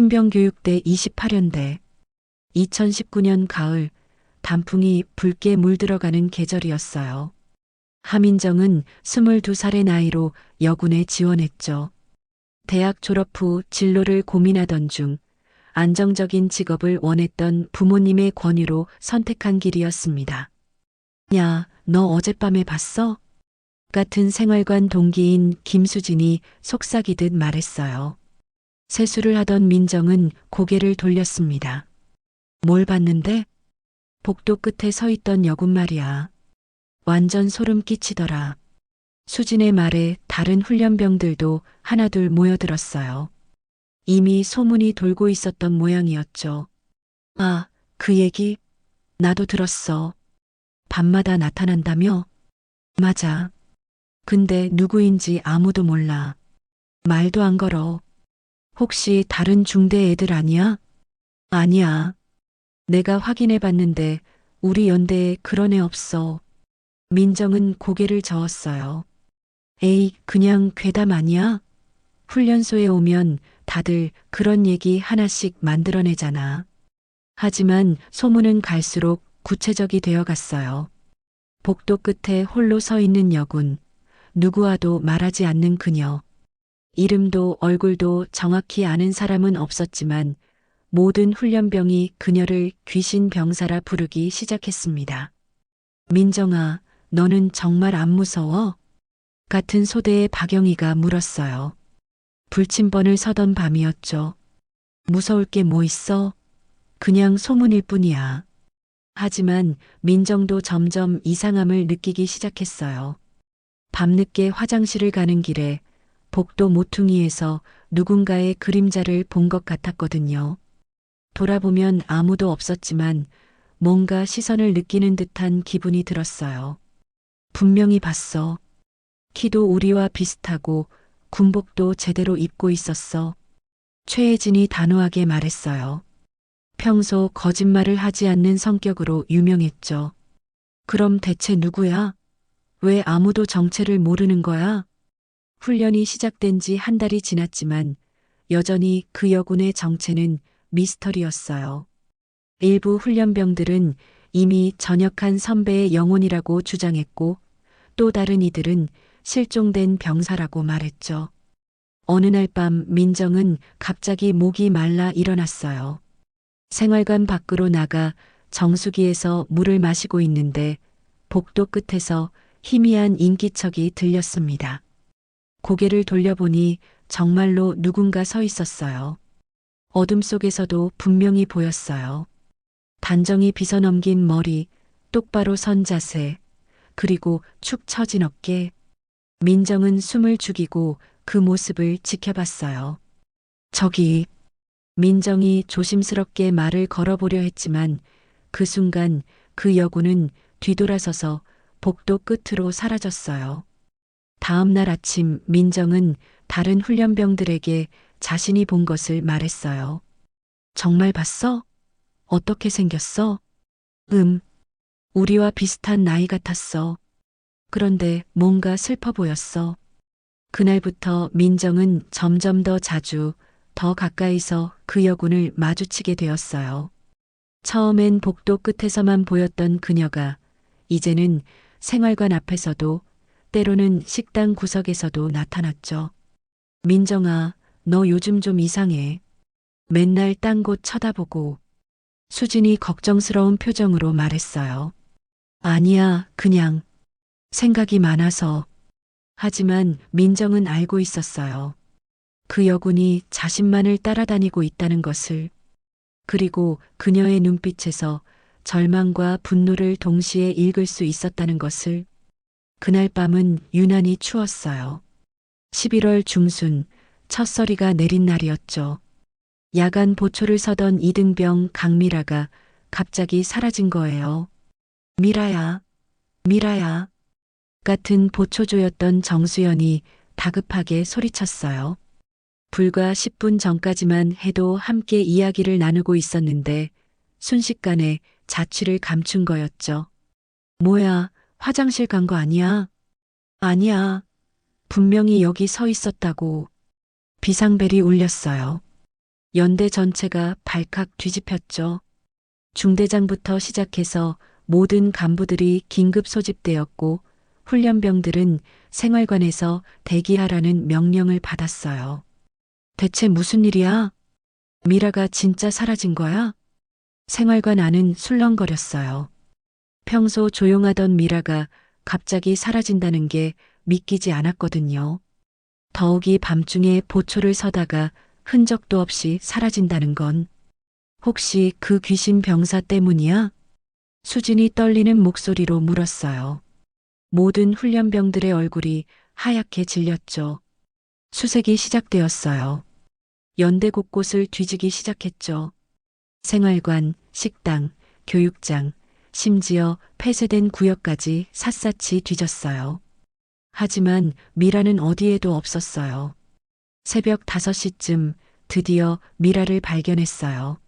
신병교육대 28연대 2019년 가을 단풍이 붉게 물들어가는 계절이었어요. 하민정은 22살의 나이로 여군에 지원했죠. 대학 졸업 후 진로를 고민하던 중 안정적인 직업을 원했던 부모님의 권유로 선택한 길이었습니다. 야, 너 어젯밤에 봤어? 같은 생활관 동기인 김수진이 속삭이듯 말했어요. 세수를 하던 민정은 고개를 돌렸습니다. 뭘 봤는데? 복도 끝에 서 있던 여군 말이야. 완전 소름 끼치더라. 수진의 말에 다른 훈련병들도 하나둘 모여들었어요. 이미 소문이 돌고 있었던 모양이었죠. 아, 그 얘기? 나도 들었어. 밤마다 나타난다며? 맞아. 근데 누구인지 아무도 몰라. 말도 안 걸어. 혹시 다른 중대 애들 아니야? 아니야. 내가 확인해 봤는데 우리 연대에 그런 애 없어. 민정은 고개를 저었어요. 에이, 그냥 괴담 아니야? 훈련소에 오면 다들 그런 얘기 하나씩 만들어내잖아. 하지만 소문은 갈수록 구체적이 되어 갔어요. 복도 끝에 홀로 서 있는 여군, 누구와도 말하지 않는 그녀. 이름도 얼굴도 정확히 아는 사람은 없었지만 모든 훈련병이 그녀를 귀신 병사라 부르기 시작했습니다. 민정아, 너는 정말 안 무서워? 같은 소대의 박영희가 물었어요. 불침번을 서던 밤이었죠. 무서울 게 뭐 있어? 그냥 소문일 뿐이야. 하지만 민정도 점점 이상함을 느끼기 시작했어요. 밤늦게 화장실을 가는 길에 복도 모퉁이에서 누군가의 그림자를 본 것 같았거든요. 돌아보면 아무도 없었지만 뭔가 시선을 느끼는 듯한 기분이 들었어요. 분명히 봤어. 키도 우리와 비슷하고 군복도 제대로 입고 있었어. 최혜진이 단호하게 말했어요. 평소 거짓말을 하지 않는 성격으로 유명했죠. 그럼 대체 누구야? 왜 아무도 정체를 모르는 거야? 훈련이 시작된 지 한 달이 지났지만 여전히 그 여군의 정체는 미스터리였어요. 일부 훈련병들은 이미 전역한 선배의 영혼이라고 주장했고 또 다른 이들은 실종된 병사라고 말했죠. 어느 날 밤 민정은 갑자기 목이 말라 일어났어요. 생활관 밖으로 나가 정수기에서 물을 마시고 있는데 복도 끝에서 희미한 인기척이 들렸습니다. 고개를 돌려보니 정말로 누군가 서 있었어요. 어둠 속에서도 분명히 보였어요. 단정히 빗어넘긴 머리, 똑바로 선 자세, 그리고 축 처진 어깨. 민정은 숨을 죽이고 그 모습을 지켜봤어요. 저기, 민정이 조심스럽게 말을 걸어보려 했지만 그 순간 그 여군은 뒤돌아서서 복도 끝으로 사라졌어요. 다음 날 아침 민정은 다른 훈련병들에게 자신이 본 것을 말했어요. 정말 봤어? 어떻게 생겼어? 우리와 비슷한 나이 같았어. 그런데 뭔가 슬퍼 보였어. 그날부터 민정은 점점 더 자주, 더 가까이서 그 여군을 마주치게 되었어요. 처음엔 복도 끝에서만 보였던 그녀가 이제는 생활관 앞에서도 때로는 식당 구석에서도 나타났죠. 민정아, 너 요즘 좀 이상해. 맨날 딴 곳 쳐다보고. 수진이 걱정스러운 표정으로 말했어요. 아니야, 그냥 생각이 많아서. 하지만 민정은 알고 있었어요. 그 여군이 자신만을 따라다니고 있다는 것을. 그리고 그녀의 눈빛에서 절망과 분노를 동시에 읽을 수 있었다는 것을. 그날 밤은 유난히 추웠어요. 11월 중순 첫서리가 내린 날이었죠. 야간 보초를 서던 이등병 강미라가 갑자기 사라진 거예요. 미라야, 미라야. 같은 보초조였던 정수연이 다급하게 소리쳤어요. 불과 10분 전까지만 해도 함께 이야기를 나누고 있었는데 순식간에 자취를 감춘 거였죠. 뭐야, 화장실 간 거 아니야? 아니야. 분명히 여기 서 있었다고. 비상벨이 울렸어요. 연대 전체가 발칵 뒤집혔죠. 중대장부터 시작해서 모든 간부들이 긴급 소집되었고 훈련병들은 생활관에서 대기하라는 명령을 받았어요. 대체 무슨 일이야? 미라가 진짜 사라진 거야? 생활관 안은 술렁거렸어요. 평소 조용하던 미라가 갑자기 사라진다는 게 믿기지 않았거든요. 더욱이 밤중에 보초를 서다가 흔적도 없이 사라진다는 건 혹시 그 귀신 병사 때문이야? 수진이 떨리는 목소리로 물었어요. 모든 훈련병들의 얼굴이 하얗게 질렸죠. 수색이 시작되었어요. 연대 곳곳을 뒤지기 시작했죠. 생활관, 식당, 교육장, 심지어 폐쇄된 구역까지 샅샅이 뒤졌어요. 하지만 미라는 어디에도 없었어요. 새벽 5시쯤 드디어 미라를 발견했어요.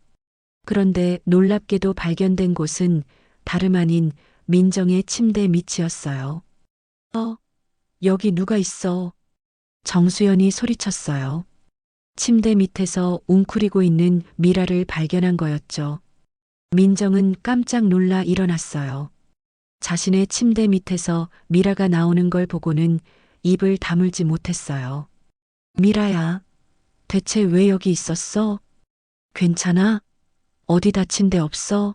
그런데 놀랍게도 발견된 곳은 다름 아닌 민정의 침대 밑이었어요. 여기 누가 있어? 정수연이 소리쳤어요. 침대 밑에서 웅크리고 있는 미라를 발견한 거였죠. 민정은 깜짝 놀라 일어났어요. 자신의 침대 밑에서 미라가 나오는 걸 보고는 입을 다물지 못했어요. 미라야, 대체 왜 여기 있었어? 괜찮아? 어디 다친 데 없어?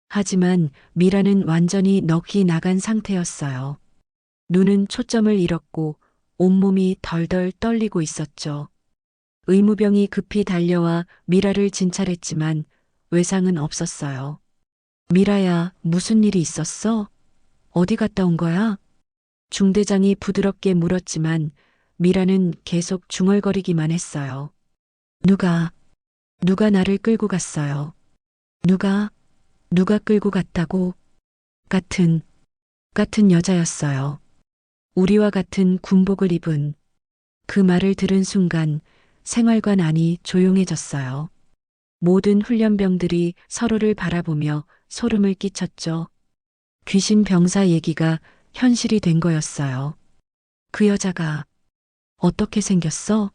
하지만 미라는 완전히 넋이 나간 상태였어요. 눈은 초점을 잃었고 온몸이 덜덜 떨리고 있었죠. 의무병이 급히 달려와 미라를 진찰했지만 외상은 없었어요. 미라야, 무슨 일이 있었어? 어디 갔다 온 거야? 중대장이 부드럽게 물었지만 미라는 계속 중얼거리기만 했어요. 누가 나를 끌고 갔어요. 누가 끌고 갔다고? 같은 여자였어요. 우리와 같은 군복을 입은. 그 말을 들은 순간 생활관 안이 조용해졌어요. 모든 훈련병들이 서로를 바라보며 소름을 끼쳤죠. 귀신 병사 얘기가 현실이 된 거였어요. 그 여자가 어떻게 생겼어?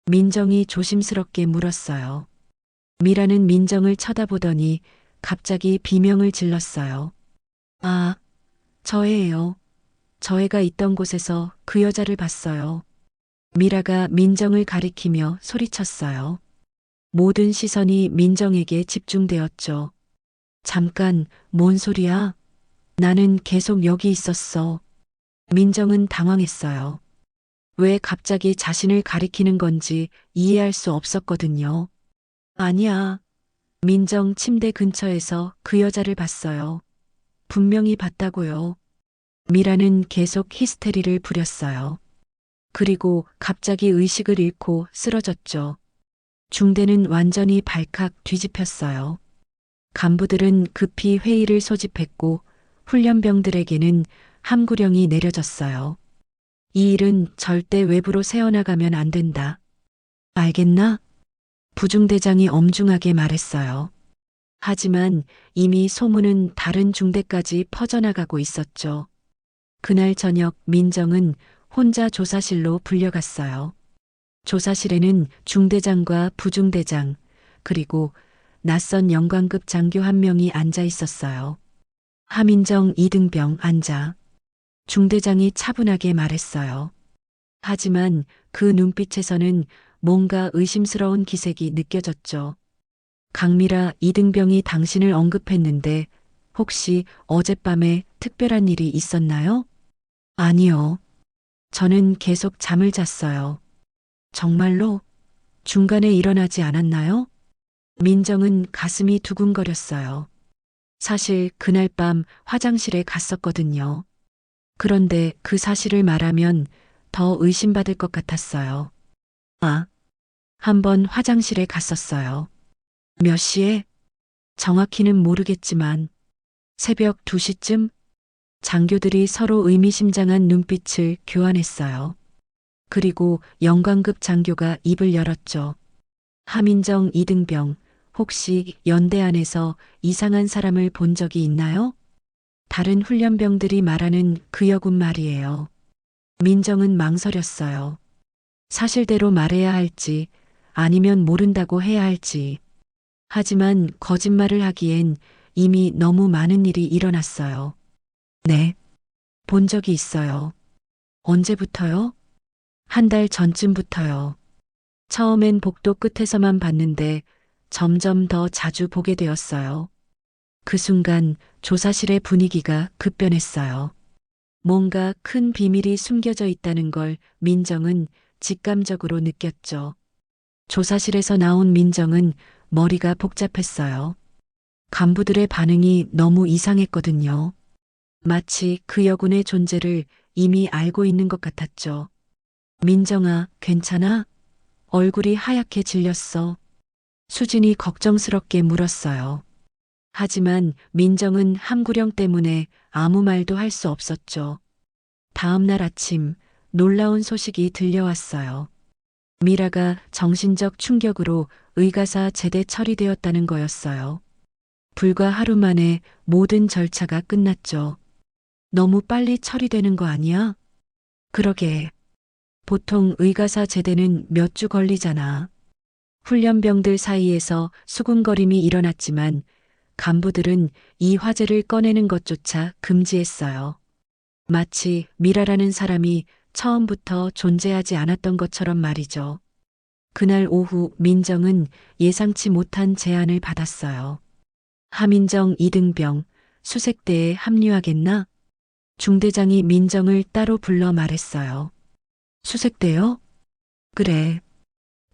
민정이 조심스럽게 물었어요. 미라는 민정을 쳐다보더니 갑자기 비명을 질렀어요. 아, 저애예요. 저 애가 있던 곳에서 그 여자를 봤어요. 미라가 민정을 가리키며 소리쳤어요. 모든 시선이 민정에게 집중되었죠. 잠깐, 뭔 소리야? 나는 계속 여기 있었어. 민정은 당황했어요. 왜 갑자기 자신을 가리키는 건지 이해할 수 없었거든요. 아니야. 민정 침대 근처에서 그 여자를 봤어요. 분명히 봤다고요. 미라는 계속 히스테리를 부렸어요. 그리고 갑자기 의식을 잃고 쓰러졌죠. 중대는 완전히 발칵 뒤집혔어요. 간부들은 급히 회의를 소집했고 훈련병들에게는 함구령이 내려졌어요. 이 일은 절대 외부로 새어나가면 안 된다. 알겠나? 부중대장이 엄중하게 말했어요. 하지만 이미 소문은 다른 중대까지 퍼져나가고 있었죠. 그날 저녁 민정은 혼자 조사실로 불려갔어요. 조사실에는 중대장과 부중대장, 그리고 낯선 영관급 장교 한 명이 앉아 있었어요. 하민정 2등병 앉아. 중대장이 차분하게 말했어요. 하지만 그 눈빛에서는 뭔가 의심스러운 기색이 느껴졌죠. 강미라 2등병이 당신을 언급했는데 혹시 어젯밤에 특별한 일이 있었나요? 아니요. 저는 계속 잠을 잤어요. 정말로? 중간에 일어나지 않았나요? 민정은 가슴이 두근거렸어요. 사실 그날 밤 화장실에 갔었거든요. 그런데 그 사실을 말하면 더 의심받을 것 같았어요. 한번 화장실에 갔었어요. 몇 시에? 정확히는 모르겠지만 새벽 2시쯤 장교들이 서로 의미심장한 눈빛을 교환했어요. 그리고 영관급 장교가 입을 열었죠. 하민정 2등병, 혹시 연대 안에서 이상한 사람을 본 적이 있나요? 다른 훈련병들이 말하는 그 여군 말이에요. 민정은 망설였어요. 사실대로 말해야 할지 아니면 모른다고 해야 할지. 하지만 거짓말을 하기엔 이미 너무 많은 일이 일어났어요. 네, 본 적이 있어요. 언제부터요? 한 달 전쯤부터요. 처음엔 복도 끝에서만 봤는데 점점 더 자주 보게 되었어요. 그 순간 조사실의 분위기가 급변했어요. 뭔가 큰 비밀이 숨겨져 있다는 걸 민정은 직감적으로 느꼈죠. 조사실에서 나온 민정은 머리가 복잡했어요. 간부들의 반응이 너무 이상했거든요. 마치 그 여군의 존재를 이미 알고 있는 것 같았죠. 민정아, 괜찮아? 얼굴이 하얗게 질렸어. 수진이 걱정스럽게 물었어요. 하지만 민정은 함구령 때문에 아무 말도 할 수 없었죠. 다음 날 아침 놀라운 소식이 들려왔어요. 미라가 정신적 충격으로 의가사 제대 처리되었다는 거였어요. 불과 하루 만에 모든 절차가 끝났죠. 너무 빨리 처리되는 거 아니야? 그러게. 보통 의가사 제대는 몇 주 걸리잖아. 훈련병들 사이에서 수군거림이 일어났지만 간부들은 이 화제를 꺼내는 것조차 금지했어요. 마치 미라라는 사람이 처음부터 존재하지 않았던 것처럼 말이죠. 그날 오후 민정은 예상치 못한 제안을 받았어요. 하민정 이등병 수색대에 합류하겠나? 중대장이 민정을 따로 불러 말했어요. 수색대요? 그래.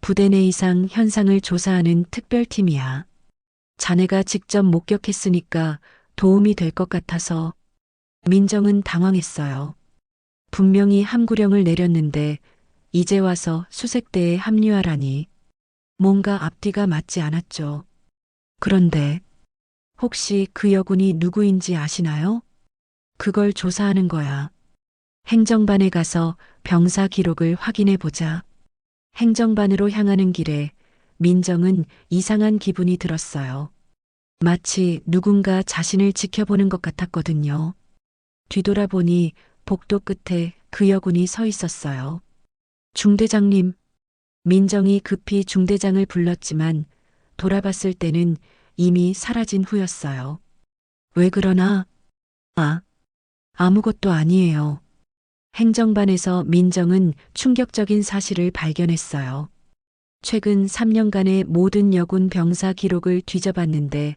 부대 내 이상 현상을 조사하는 특별팀이야. 자네가 직접 목격했으니까 도움이 될 것 같아서. 민정은 당황했어요. 분명히 함구령을 내렸는데 이제 와서 수색대에 합류하라니. 뭔가 앞뒤가 맞지 않았죠. 그런데 혹시 그 여군이 누구인지 아시나요? 그걸 조사하는 거야. 행정반에 가서 병사 기록을 확인해 보자. 행정반으로 향하는 길에 민정은 이상한 기분이 들었어요. 마치 누군가 자신을 지켜보는 것 같았거든요. 뒤돌아보니 복도 끝에 그 여군이 서 있었어요. 중대장님, 민정이 급히 중대장을 불렀지만 돌아봤을 때는 이미 사라진 후였어요. 왜 그러나? 아, 아무것도 아니에요. 행정반에서 민정은 충격적인 사실을 발견했어요. 최근 3년간의 모든 여군 병사 기록을 뒤져봤는데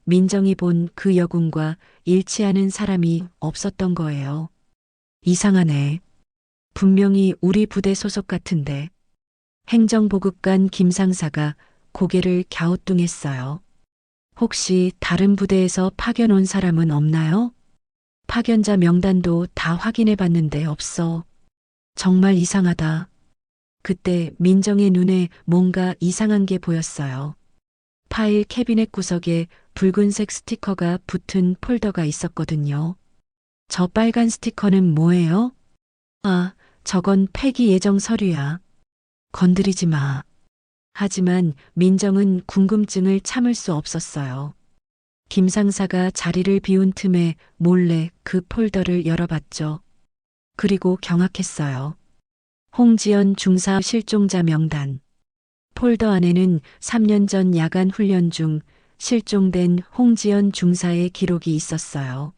민정이 본 그 여군과 일치하는 사람이 없었던 거예요. 이상하네. 분명히 우리 부대 소속 같은데. 행정보급관 김상사가 고개를 갸우뚱했어요. 혹시 다른 부대에서 파견 온 사람은 없나요? 파견자 명단도 다 확인해 봤는데 없어. 정말 이상하다. 그때 민정의 눈에 뭔가 이상한 게 보였어요. 파일 캐비넷 구석에 붉은색 스티커가 붙은 폴더가 있었거든요. 저 빨간 스티커는 뭐예요? 아, 저건 폐기 예정 서류야. 건드리지 마. 하지만 민정은 궁금증을 참을 수 없었어요. 김 상사가 자리를 비운 틈에 몰래 그 폴더를 열어봤죠. 그리고 경악했어요. 홍지연 중사 실종자 명단. 폴더 안에는 3년 전 야간 훈련 중 실종된 홍지연 중사의 기록이 있었어요.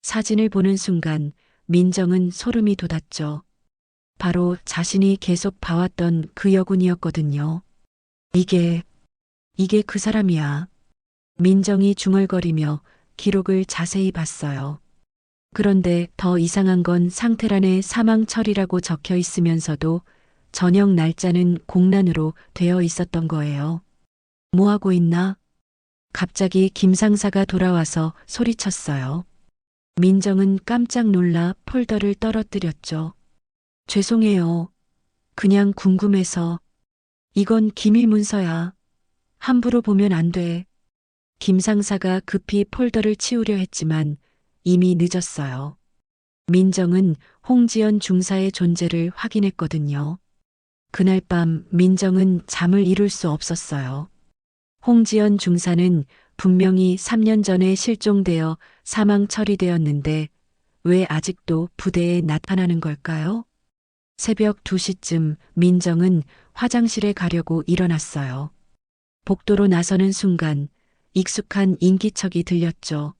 사진을 보는 순간 민정은 소름이 돋았죠. 바로 자신이 계속 봐왔던 그 여군이었거든요. 이게 그 사람이야. 민정이 중얼거리며 기록을 자세히 봤어요. 그런데 더 이상한 건 상태란에 사망철이라고 적혀 있으면서도 전역 날짜는 공란으로 되어 있었던 거예요. 뭐 하고 있나? 갑자기 김 상사가 돌아와서 소리쳤어요. 민정은 깜짝 놀라 폴더를 떨어뜨렸죠. 죄송해요. 그냥 궁금해서. 이건 기밀 문서야. 함부로 보면 안 돼. 김 상사가 급히 폴더를 치우려 했지만 이미 늦었어요. 민정은 홍지연 중사의 존재를 확인했거든요. 그날 밤 민정은 잠을 이룰 수 없었어요. 홍지연 중사는 분명히 3년 전에 실종되어 사망 처리되었는데 왜 아직도 부대에 나타나는 걸까요? 새벽 2시쯤 민정은 화장실에 가려고 일어났어요. 복도로 나서는 순간 익숙한 인기척이 들렸죠.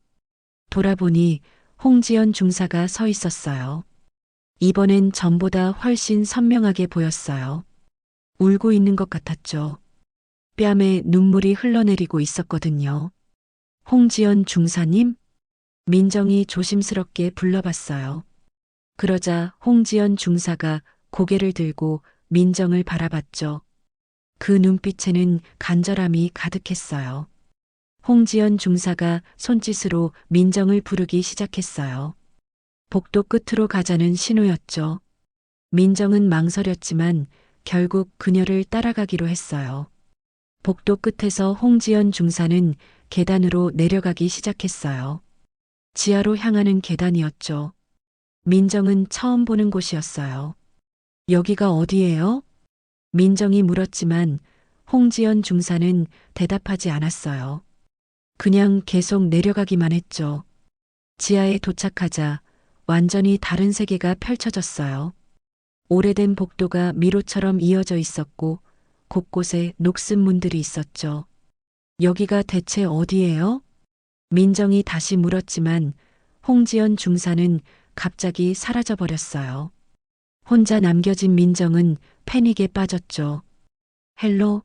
돌아보니 홍지연 중사가 서 있었어요. 이번엔 전보다 훨씬 선명하게 보였어요. 울고 있는 것 같았죠. 뺨에 눈물이 흘러내리고 있었거든요. 홍지연 중사님? 민정이 조심스럽게 불러봤어요. 그러자 홍지연 중사가 고개를 들고 민정을 바라봤죠. 그 눈빛에는 간절함이 가득했어요. 홍지연 중사가 손짓으로 민정을 부르기 시작했어요. 복도 끝으로 가자는 신호였죠. 민정은 망설였지만 결국 그녀를 따라가기로 했어요. 복도 끝에서 홍지연 중사는 계단으로 내려가기 시작했어요. 지하로 향하는 계단이었죠. 민정은 처음 보는 곳이었어요. 여기가 어디예요? 민정이 물었지만 홍지연 중사는 대답하지 않았어요. 그냥 계속 내려가기만 했죠. 지하에 도착하자 완전히 다른 세계가 펼쳐졌어요. 오래된 복도가 미로처럼 이어져 있었고 곳곳에 녹슨 문들이 있었죠. 여기가 대체 어디예요? 민정이 다시 물었지만 홍지연 중사는 갑자기 사라져 버렸어요. 혼자 남겨진 민정은 패닉에 빠졌죠. 헬로?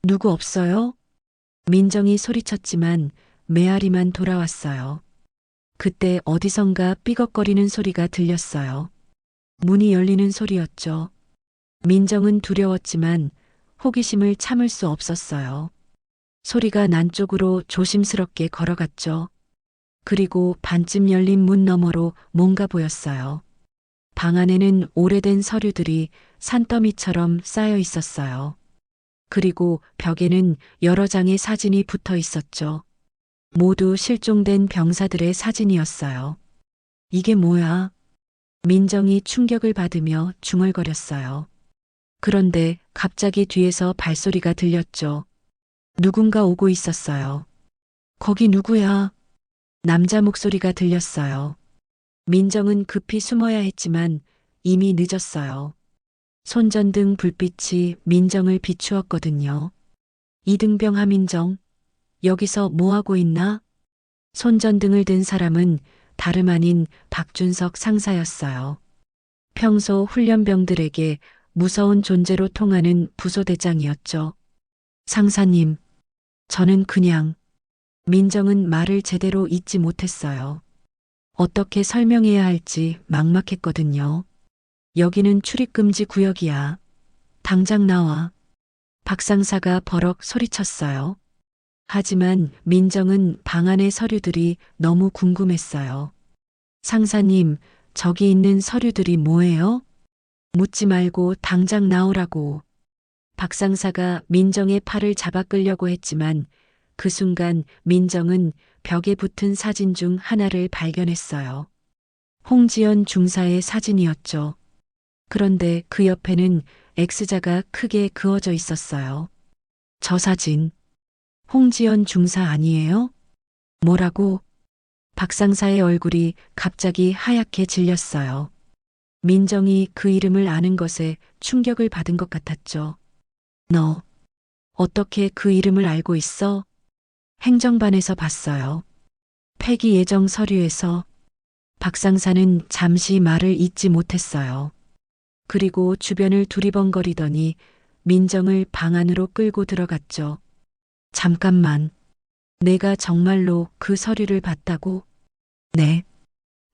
누구 없어요? 민정이 소리쳤지만 메아리만 돌아왔어요. 그때 어디선가 삐걱거리는 소리가 들렸어요. 문이 열리는 소리였죠. 민정은 두려웠지만 호기심을 참을 수 없었어요. 소리가 난 쪽으로 조심스럽게 걸어갔죠. 그리고 반쯤 열린 문 너머로 뭔가 보였어요. 방 안에는 오래된 서류들이 산더미처럼 쌓여 있었어요. 그리고 벽에는 여러 장의 사진이 붙어 있었죠. 모두 실종된 병사들의 사진이었어요. 이게 뭐야? 민정이 충격을 받으며 중얼거렸어요. 그런데 갑자기 뒤에서 발소리가 들렸죠. 누군가 오고 있었어요. 거기 누구야? 남자 목소리가 들렸어요. 민정은 급히 숨어야 했지만 이미 늦었어요. 손전등 불빛이 민정을 비추었거든요. 이등병 하민정, 여기서 뭐하고 있나? 손전등을 든 사람은 다름 아닌 박준석 상사였어요. 평소 훈련병들에게 무서운 존재로 통하는 부소대장이었죠. 상사님, 저는 그냥 민정은 말을 제대로 잇지 못했어요. 어떻게 설명해야 할지 막막했거든요. 여기는 출입금지 구역이야. 당장 나와. 박상사가 버럭 소리쳤어요. 하지만 민정은 방 안의 서류들이 너무 궁금했어요. 상사님, 저기 있는 서류들이 뭐예요? 묻지 말고 당장 나오라고. 박상사가 민정의 팔을 잡아 끌려고 했지만 그 순간 민정은 벽에 붙은 사진 중 하나를 발견했어요. 홍지연 중사의 사진이었죠. 그런데 그 옆에는 X자가 크게 그어져 있었어요. 저 사진, 홍지연 중사 아니에요? 뭐라고? 박상사의 얼굴이 갑자기 하얗게 질렸어요. 민정이 그 이름을 아는 것에 충격을 받은 것 같았죠. 너, 어떻게 그 이름을 알고 있어? 행정반에서 봤어요. 폐기 예정 서류에서. 박상사는 잠시 말을 잇지 못했어요. 그리고 주변을 두리번거리더니 민정을 방 안으로 끌고 들어갔죠. 잠깐만. 내가 정말로 그 서류를 봤다고? 네.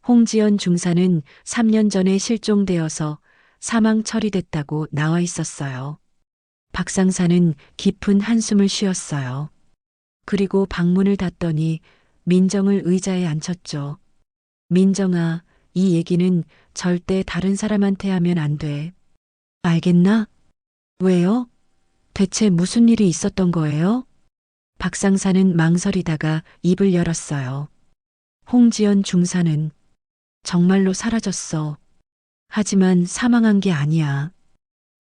홍지연 중사는 3년 전에 실종되어서 사망 처리됐다고 나와 있었어요. 박상사는 깊은 한숨을 쉬었어요. 그리고 방문을 닫더니 민정을 의자에 앉혔죠. 민정아, 이 얘기는 절대 다른 사람한테 하면 안 돼. 알겠나? 왜요? 대체 무슨 일이 있었던 거예요? 박상사는 망설이다가 입을 열었어요. 홍지연 중사는 정말로 사라졌어. 하지만 사망한 게 아니야.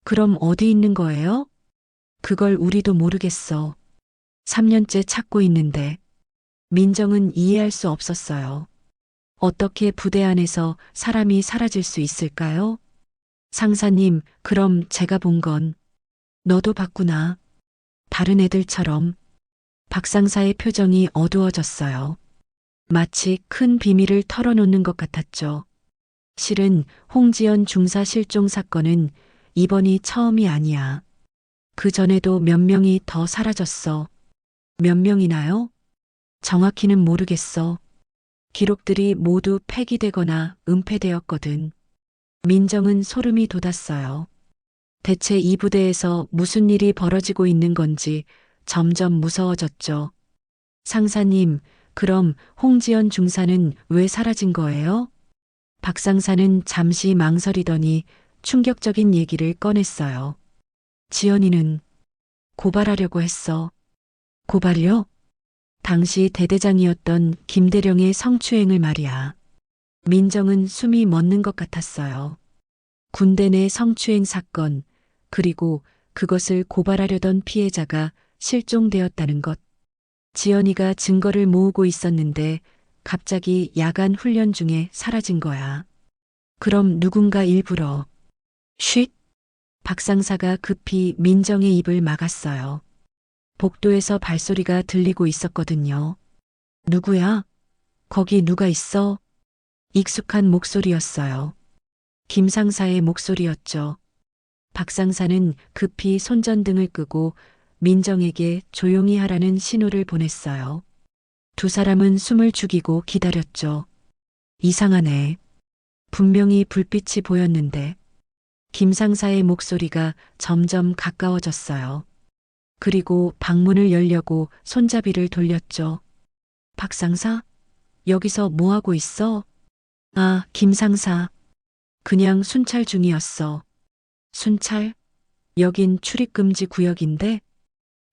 그럼 어디 있는 거예요? 그걸 우리도 모르겠어. 3년째 찾고 있는데. 민정은 이해할 수 없었어요. 어떻게 부대 안에서 사람이 사라질 수 있을까요? 상사님, 그럼 제가 본 건 너도 봤구나. 다른 애들처럼. 박 상사의 표정이 어두워졌어요. 마치 큰 비밀을 털어놓는 것 같았죠. 실은 홍지연 중사 실종 사건은 이번이 처음이 아니야. 그 전에도 몇 명이 더 사라졌어. 몇 명이나요? 정확히는 모르겠어. 기록들이 모두 폐기되거나 은폐되었거든. 민정은 소름이 돋았어요. 대체 이 부대에서 무슨 일이 벌어지고 있는 건지 점점 무서워졌죠. 상사님, 그럼 홍지연 중사는 왜 사라진 거예요? 박 상사는 잠시 망설이더니 충격적인 얘기를 꺼냈어요. 지연이는 고발하려고 했어. 고발이요? 당시 대대장이었던 김대령의 성추행을 말이야. 민정은 숨이 멎는 것 같았어요. 군대 내 성추행 사건, 그리고 그것을 고발하려던 피해자가 실종되었다는 것. 지연이가 증거를 모으고 있었는데 갑자기 야간 훈련 중에 사라진 거야. 그럼 누군가 일부러 쉿! 박 상사가 급히 민정의 입을 막았어요. 복도에서 발소리가 들리고 있었거든요. 누구야? 거기 누가 있어? 익숙한 목소리였어요. 김 상사의 목소리였죠. 박 상사는 급히 손전등을 끄고 민정에게 조용히 하라는 신호를 보냈어요. 두 사람은 숨을 죽이고 기다렸죠. 이상하네. 분명히 불빛이 보였는데 김 상사의 목소리가 점점 가까워졌어요. 그리고 방문을 열려고 손잡이를 돌렸죠. 박 상사? 여기서 뭐 하고 있어? 아, 김 상사. 그냥 순찰 중이었어. 순찰? 여긴 출입금지 구역인데?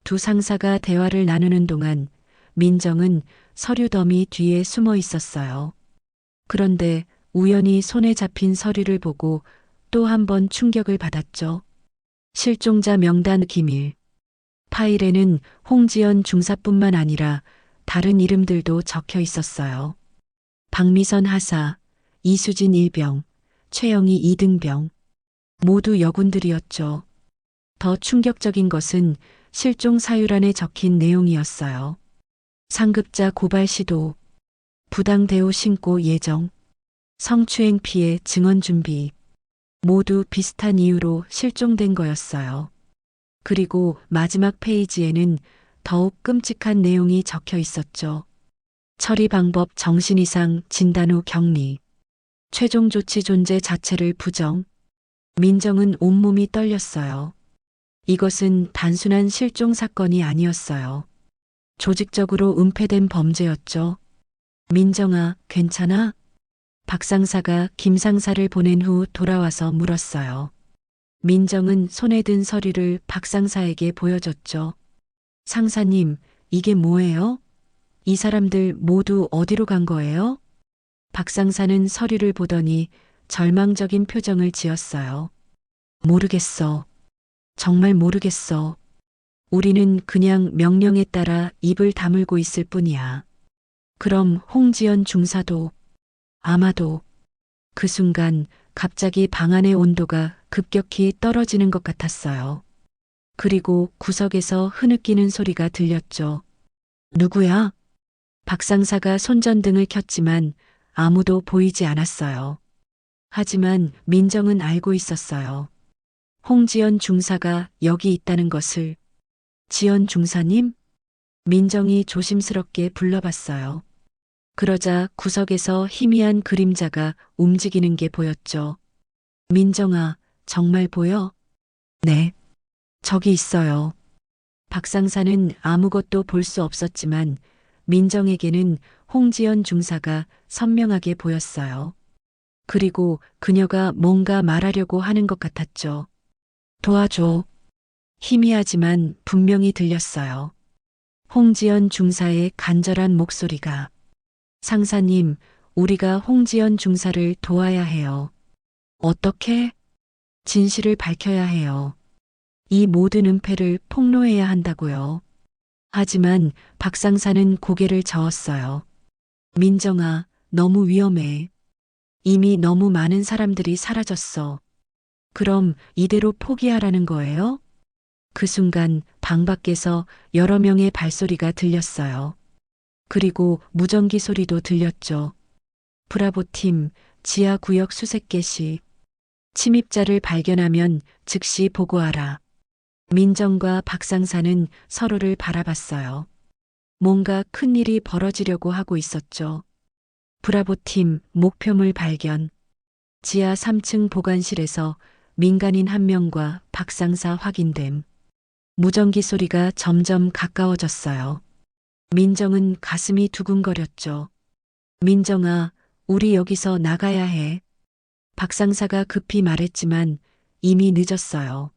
두 상사가 대화를 나누는 동안 민정은 서류 더미 뒤에 숨어 있었어요. 그런데 우연히 손에 잡힌 서류를 보고 또 한 번 충격을 받았죠. 실종자 명단 기밀. 파일에는 홍지연 중사뿐만 아니라 다른 이름들도 적혀 있었어요. 박미선 하사, 이수진 일병, 최영희 이등병. 모두 여군들이었죠. 더 충격적인 것은 실종 사유란에 적힌 내용이었어요. 상급자 고발 시도, 부당 대우 신고 예정, 성추행 피해 증언 준비. 모두 비슷한 이유로 실종된 거였어요. 그리고 마지막 페이지에는 더욱 끔찍한 내용이 적혀 있었죠. 처리 방법 정신 이상 진단 후 격리. 최종 조치 존재 자체를 부정. 민정은 온몸이 떨렸어요. 이것은 단순한 실종 사건이 아니었어요. 조직적으로 은폐된 범죄였죠. 민정아, 괜찮아? 박 상사가 김 상사를 보낸 후 돌아와서 물었어요. 민정은 손에 든 서류를 박 상사에게 보여줬죠. 상사님, 이게 뭐예요? 이 사람들 모두 어디로 간 거예요? 박 상사는 서류를 보더니 절망적인 표정을 지었어요. 모르겠어. 정말 모르겠어. 우리는 그냥 명령에 따라 입을 다물고 있을 뿐이야. 그럼 홍지연 중사도 아마도. 그 순간 갑자기 방 안의 온도가 급격히 떨어지는 것 같았어요. 그리고 구석에서 흐느끼는 소리가 들렸죠. 누구야? 박 상사가 손전등을 켰지만 아무도 보이지 않았어요. 하지만 민정은 알고 있었어요. 홍지연 중사가 여기 있다는 것을. 지연 중사님? 민정이 조심스럽게 불러봤어요. 그러자 구석에서 희미한 그림자가 움직이는 게 보였죠. 민정아, 정말 보여? 네. 저기 있어요. 박 상사는 아무것도 볼 수 없었지만 민정에게는 홍지연 중사가 선명하게 보였어요. 그리고 그녀가 뭔가 말하려고 하는 것 같았죠. 도와줘. 희미하지만 분명히 들렸어요. 홍지연 중사의 간절한 목소리가. 상사님, 우리가 홍지연 중사를 도와야 해요. 어떻게? 진실을 밝혀야 해요. 이 모든 은폐를 폭로해야 한다고요. 하지만 박 상사는 고개를 저었어요. 민정아, 너무 위험해. 이미 너무 많은 사람들이 사라졌어. 그럼 이대로 포기하라는 거예요? 그 순간 방 밖에서 여러 명의 발소리가 들렸어요. 그리고 무전기 소리도 들렸죠. 브라보 팀, 지하 구역 수색 개시. 침입자를 발견하면 즉시 보고하라. 민정과 박상사는 서로를 바라봤어요. 뭔가 큰일이 벌어지려고 하고 있었죠. 브라보 팀 목표물 발견. 지하 3층 보관실에서 민간인 한 명과 박상사 확인됨. 무전기 소리가 점점 가까워졌어요. 민정은 가슴이 두근거렸죠. 민정아, 우리 여기서 나가야 해. 박상사가 급히 말했지만 이미 늦었어요.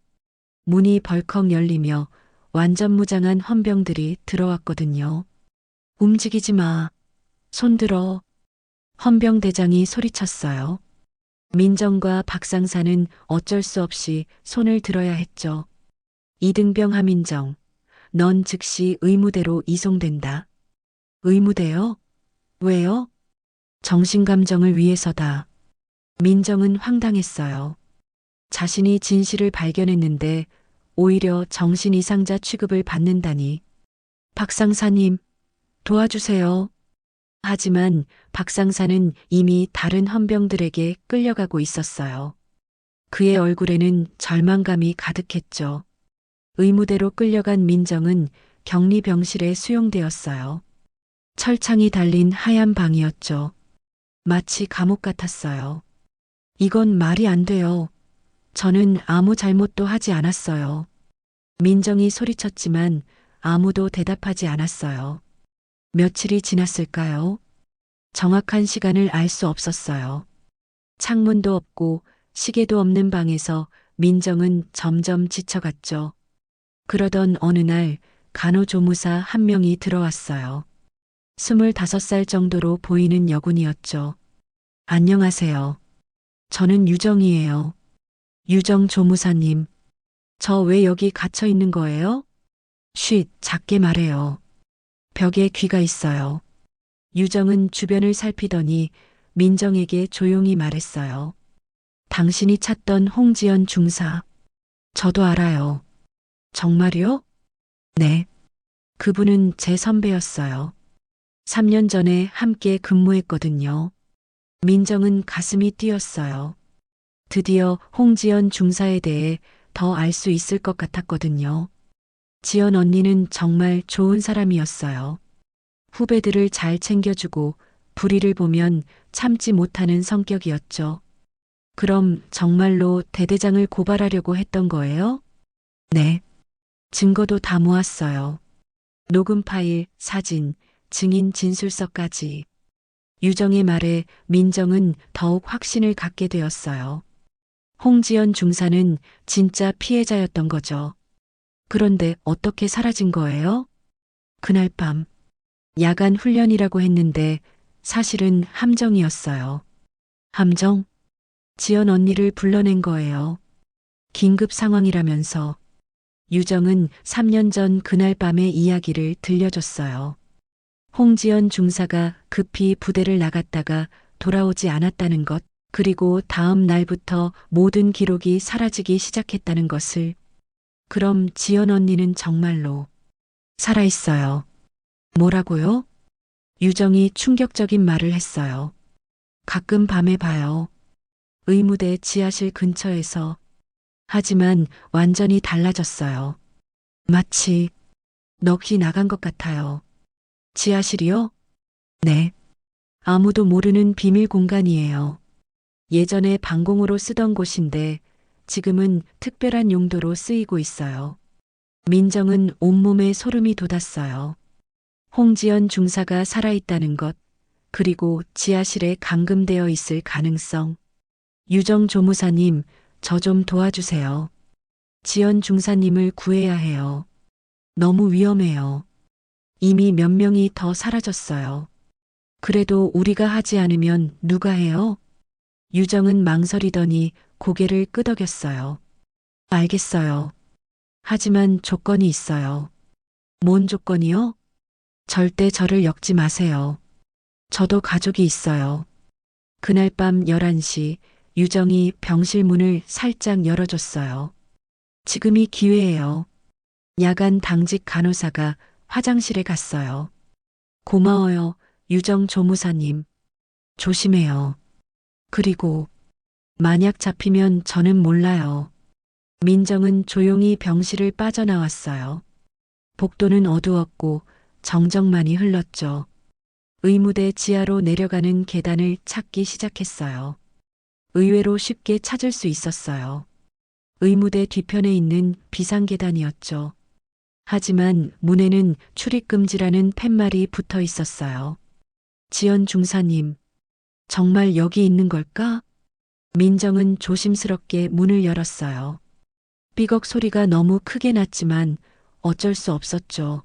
문이 벌컥 열리며 완전 무장한 헌병들이 들어왔거든요. 움직이지 마. 손 들어. 헌병대장이 소리쳤어요. 민정과 박상사는 어쩔 수 없이 손을 들어야 했죠. 이등병 하민정, 넌 즉시 의무대로 이송된다. 의무대요? 왜요? 정신감정을 위해서다. 민정은 황당했어요. 자신이 진실을 발견했는데 오히려 정신 이상자 취급을 받는다니. 박상사님, 도와주세요. 하지만 박상사는 이미 다른 헌병들에게 끌려가고 있었어요. 그의 얼굴에는 절망감이 가득했죠. 의무대로 끌려간 민정은 격리병실에 수용되었어요. 철창이 달린 하얀 방이었죠. 마치 감옥 같았어요. 이건 말이 안 돼요. 저는 아무 잘못도 하지 않았어요. 민정이 소리쳤지만 아무도 대답하지 않았어요. 며칠이 지났을까요? 정확한 시간을 알 수 없었어요. 창문도 없고 시계도 없는 방에서 민정은 점점 지쳐갔죠. 그러던 어느 날 간호조무사 한 명이 들어왔어요. 25살 정도로 보이는 여군이었죠. 안녕하세요. 저는 유정이에요. 유정 조무사님. 저 왜 여기 갇혀 있는 거예요? 쉿, 작게 말해요. 벽에 귀가 있어요. 유정은 주변을 살피더니 민정에게 조용히 말했어요. 당신이 찾던 홍지연 중사. 저도 알아요. 정말요? 네. 그분은 제 선배였어요. 3년 전에 함께 근무했거든요. 민정은 가슴이 뛰었어요. 드디어 홍지연 중사에 대해 더 알 수 있을 것 같았거든요. 지연 언니는 정말 좋은 사람이었어요. 후배들을 잘 챙겨주고 불의를 보면 참지 못하는 성격이었죠. 그럼 정말로 대대장을 고발하려고 했던 거예요? 네. 증거도 다 모았어요. 녹음 파일, 사진, 증인 진술서까지. 유정의 말에 민정은 더욱 확신을 갖게 되었어요. 홍지연 중사는 진짜 피해자였던 거죠. 그런데 어떻게 사라진 거예요? 그날 밤, 야간 훈련이라고 했는데 사실은 함정이었어요. 함정? 지연 언니를 불러낸 거예요. 긴급 상황이라면서. 유정은 3년 전 그날 밤의 이야기를 들려줬어요. 홍지연 중사가 급히 부대를 나갔다가 돌아오지 않았다는 것, 그리고 다음 날부터 모든 기록이 사라지기 시작했다는 것을. 그럼 지연 언니는 정말로 살아있어요. 뭐라고요? 유정이 충격적인 말을 했어요. 가끔 밤에 봐요. 의무대 지하실 근처에서. 하지만 완전히 달라졌어요. 마치 넋이 나간 것 같아요. 지하실이요? 네. 아무도 모르는 비밀 공간이에요. 예전에 방공호로 쓰던 곳인데 지금은 특별한 용도로 쓰이고 있어요. 민정은 온몸에 소름이 돋았어요. 홍지연 중사가 살아있다는 것, 그리고 지하실에 감금되어 있을 가능성. 유정 조무사님, 저 좀 도와주세요. 지연 중사님을 구해야 해요. 너무 위험해요. 이미 몇 명이 더 사라졌어요. 그래도 우리가 하지 않으면 누가 해요? 유정은 망설이더니 고개를 끄덕였어요. 알겠어요. 하지만 조건이 있어요. 뭔 조건이요? 절대 저를 엮지 마세요. 저도 가족이 있어요. 그날 밤 11시 유정이 병실 문을 살짝 열어줬어요. 지금이 기회예요. 야간 당직 간호사가 화장실에 갔어요. 고마워요, 유정 조무사님. 조심해요. 그리고 만약 잡히면 저는 몰라요. 민정은 조용히 병실을 빠져나왔어요. 복도는 어두웠고 정적만이 흘렀죠. 의무대 지하로 내려가는 계단을 찾기 시작했어요. 의외로 쉽게 찾을 수 있었어요. 의무대 뒤편에 있는 비상계단이었죠. 하지만 문에는 출입금지라는 팻말이 붙어 있었어요. 지연 중사님, 정말 여기 있는 걸까? 민정은 조심스럽게 문을 열었어요. 삐걱 소리가 너무 크게 났지만 어쩔 수 없었죠.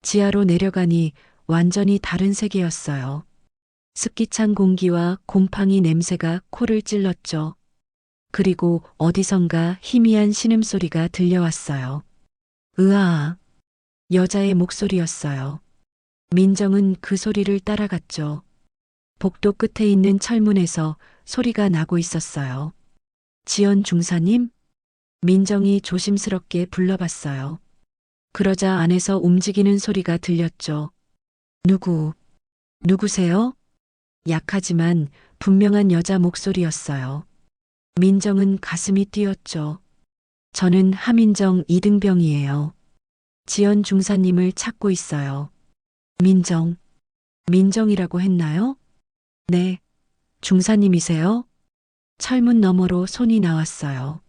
지하로 내려가니 완전히 다른 세계였어요. 습기찬 공기와 곰팡이 냄새가 코를 찔렀죠. 그리고 어디선가 희미한 신음소리가 들려왔어요. 으아. 여자의 목소리였어요. 민정은 그 소리를 따라갔죠. 복도 끝에 있는 철문에서 소리가 나고 있었어요. 지연 중사님? 민정이 조심스럽게 불러봤어요. 그러자 안에서 움직이는 소리가 들렸죠. 누구세요? 약하지만 분명한 여자 목소리였어요. 민정은 가슴이 뛰었죠. 저는 하민정 이등병이에요. 지연 중사님을 찾고 있어요. 민정이라고 했나요? 네. 중사님이세요? 철문 너머로 손이 나왔어요.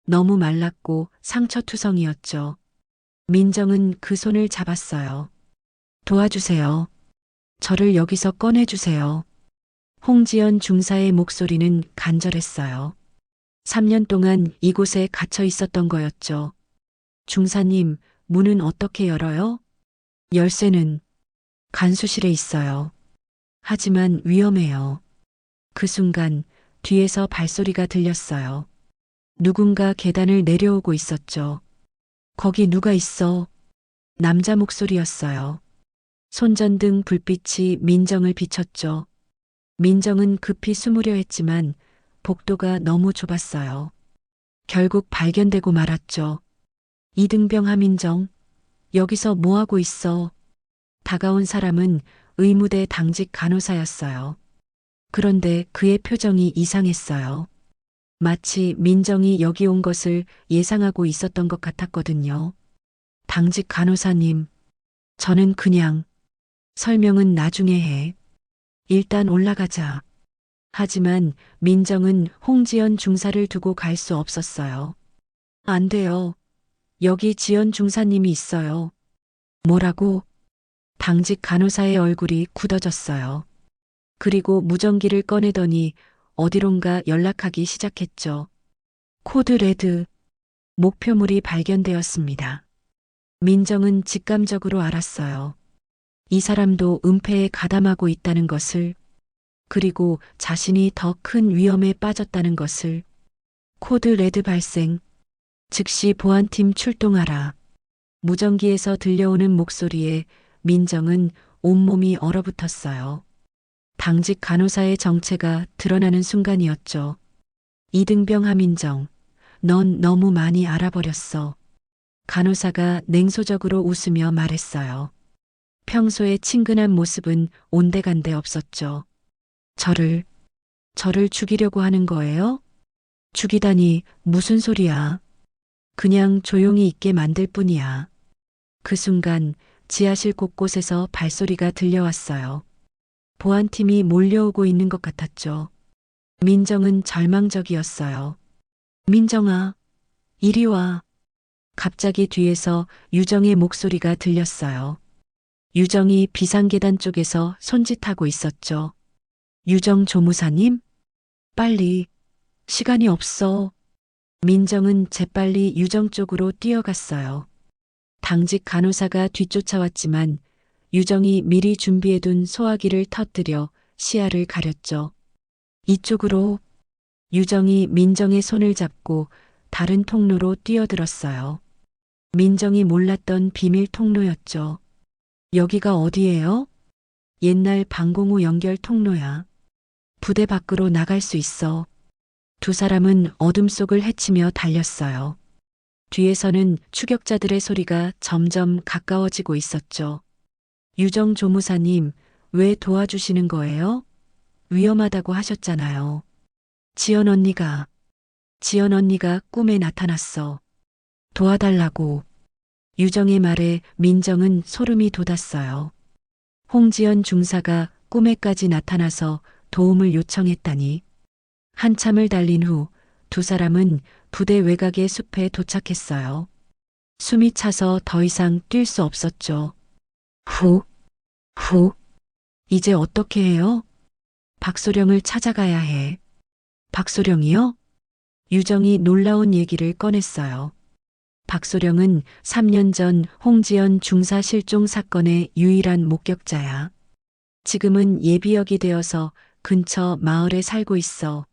너무 말랐고 상처투성이었죠. 민정은 그 손을 잡았어요. 도와주세요. 저를 여기서 꺼내주세요. 홍지연 중사의 목소리는 간절했어요. 3년 동안 이곳에 갇혀 있었던 거였죠. 중사님, 문은 어떻게 열어요? 열쇠는 간수실에 있어요. 하지만 위험해요. 그 순간 뒤에서 발소리가 들렸어요. 누군가 계단을 내려오고 있었죠. 거기 누가 있어? 남자 목소리였어요. 손전등 불빛이 민정을 비췄죠. 민정은 급히 숨으려 했지만 복도가 너무 좁았어요. 결국 발견되고 말았죠. 이등병 하민정, 여기서 뭐하고 있어? 다가온 사람은 의무대 당직 간호사였어요. 그런데 그의 표정이 이상했어요. 마치 민정이 여기 온 것을 예상하고 있었던 것 같았거든요. 당직 간호사님, 저는 그냥 설명은 나중에 해. 일단 올라가자. 하지만 민정은 홍지연 중사를 두고 갈 수 없었어요. 안 돼요. 여기 지연 중사님이 있어요. 뭐라고? 당직 간호사의 얼굴이 굳어졌어요. 그리고 무전기를 꺼내더니 어디론가 연락하기 시작했죠. 코드 레드. 목표물이 발견되었습니다. 민정은 직감적으로 알았어요. 이 사람도 은폐에 가담하고 있다는 것을, 그리고 자신이 더 큰 위험에 빠졌다는 것을. 코드 레드 발생. 즉시 보안팀 출동하라. 무전기에서 들려오는 목소리에 민정은 온몸이 얼어붙었어요. 당직 간호사의 정체가 드러나는 순간이었죠. 이등병 하민정, 넌 너무 많이 알아버렸어. 간호사가 냉소적으로 웃으며 말했어요. 평소의 친근한 모습은 온데간데 없었죠. 저를 죽이려고 하는 거예요? 죽이다니 무슨 소리야. 그냥 조용히 있게 만들 뿐이야. 그 순간 지하실 곳곳에서 발소리가 들려왔어요. 보안팀이 몰려오고 있는 것 같았죠. 민정은 절망적이었어요. 민정아, 이리 와. 갑자기 뒤에서 유정의 목소리가 들렸어요. 유정이 비상계단 쪽에서 손짓하고 있었죠. 유정 조무사님? 빨리. 시간이 없어. 민정은 재빨리 유정 쪽으로 뛰어갔어요. 당직 간호사가 뒤쫓아왔지만 유정이 미리 준비해둔 소화기를 터뜨려 시야를 가렸죠. 이쪽으로. 유정이 민정의 손을 잡고 다른 통로로 뛰어들었어요. 민정이 몰랐던 비밀 통로였죠. 여기가 어디예요? 옛날 방공호 연결 통로야. 부대 밖으로 나갈 수 있어. 두 사람은 어둠 속을 헤치며 달렸어요. 뒤에서는 추격자들의 소리가 점점 가까워지고 있었죠. 유정 조무사님, 왜 도와주시는 거예요? 위험하다고 하셨잖아요. 지연 언니가 꿈에 나타났어. 도와달라고. 유정의 말에 민정은 소름이 돋았어요. 홍지연 중사가 꿈에까지 나타나서 도움을 요청했다니. 한참을 달린 후 두 사람은 부대 외곽의 숲에 도착했어요. 숨이 차서 더 이상 뛸 수 없었죠. 후, 후. 이제 어떻게 해요? 박소령을 찾아가야 해. 박소령이요? 유정이 놀라운 얘기를 꺼냈어요. 박소령은 3년 전 홍지연 중사 실종 사건의 유일한 목격자야. 지금은 예비역이 되어서 근처 마을에 살고 있어.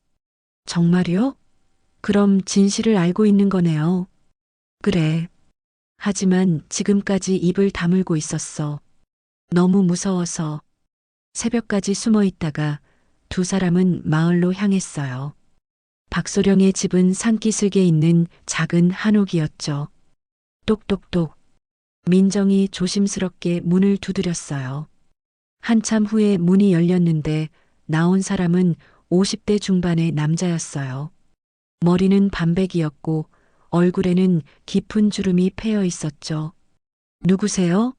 정말요? 그럼 진실을 알고 있는 거네요. 그래. 하지만 지금까지 입을 다물고 있었어. 너무 무서워서. 새벽까지 숨어 있다가 두 사람은 마을로 향했어요. 박소령의 집은 산기슭에 있는 작은 한옥이었죠. 똑똑똑. 민정이 조심스럽게 문을 두드렸어요. 한참 후에 문이 열렸는데 나온 사람은 50대 중반의 남자였어요. 머리는 반백이었고 얼굴에는 깊은 주름이 패여 있었죠. 누구세요?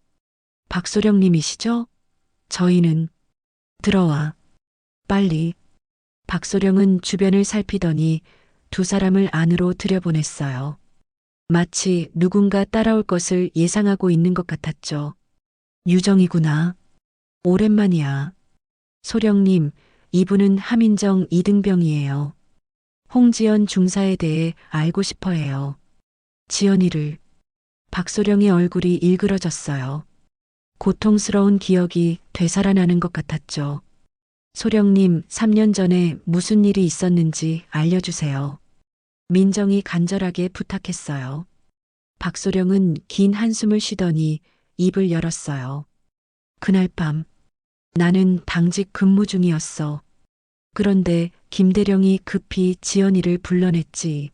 박소령님이시죠? 저희는. 들어와. 빨리. 박소령은 주변을 살피더니 두 사람을 안으로 들여보냈어요. 마치 누군가 따라올 것을 예상하고 있는 것 같았죠. 유정이구나. 오랜만이야. 소령님, 이분은 함인정 이등병이에요. 홍지연 중사에 대해 알고 싶어 해요. 지연이를. 박소령의 얼굴이 일그러졌어요. 고통스러운 기억이 되살아나는 것 같았죠. 소령님, 3년 전에 무슨 일이 있었는지 알려주세요. 민정이 간절하게 부탁했어요. 박소령은 긴 한숨을 쉬더니 입을 열었어요. 그날 밤, 나는 당직 근무 중이었어. 그런데 김대령이 급히 지연이를 불러냈지.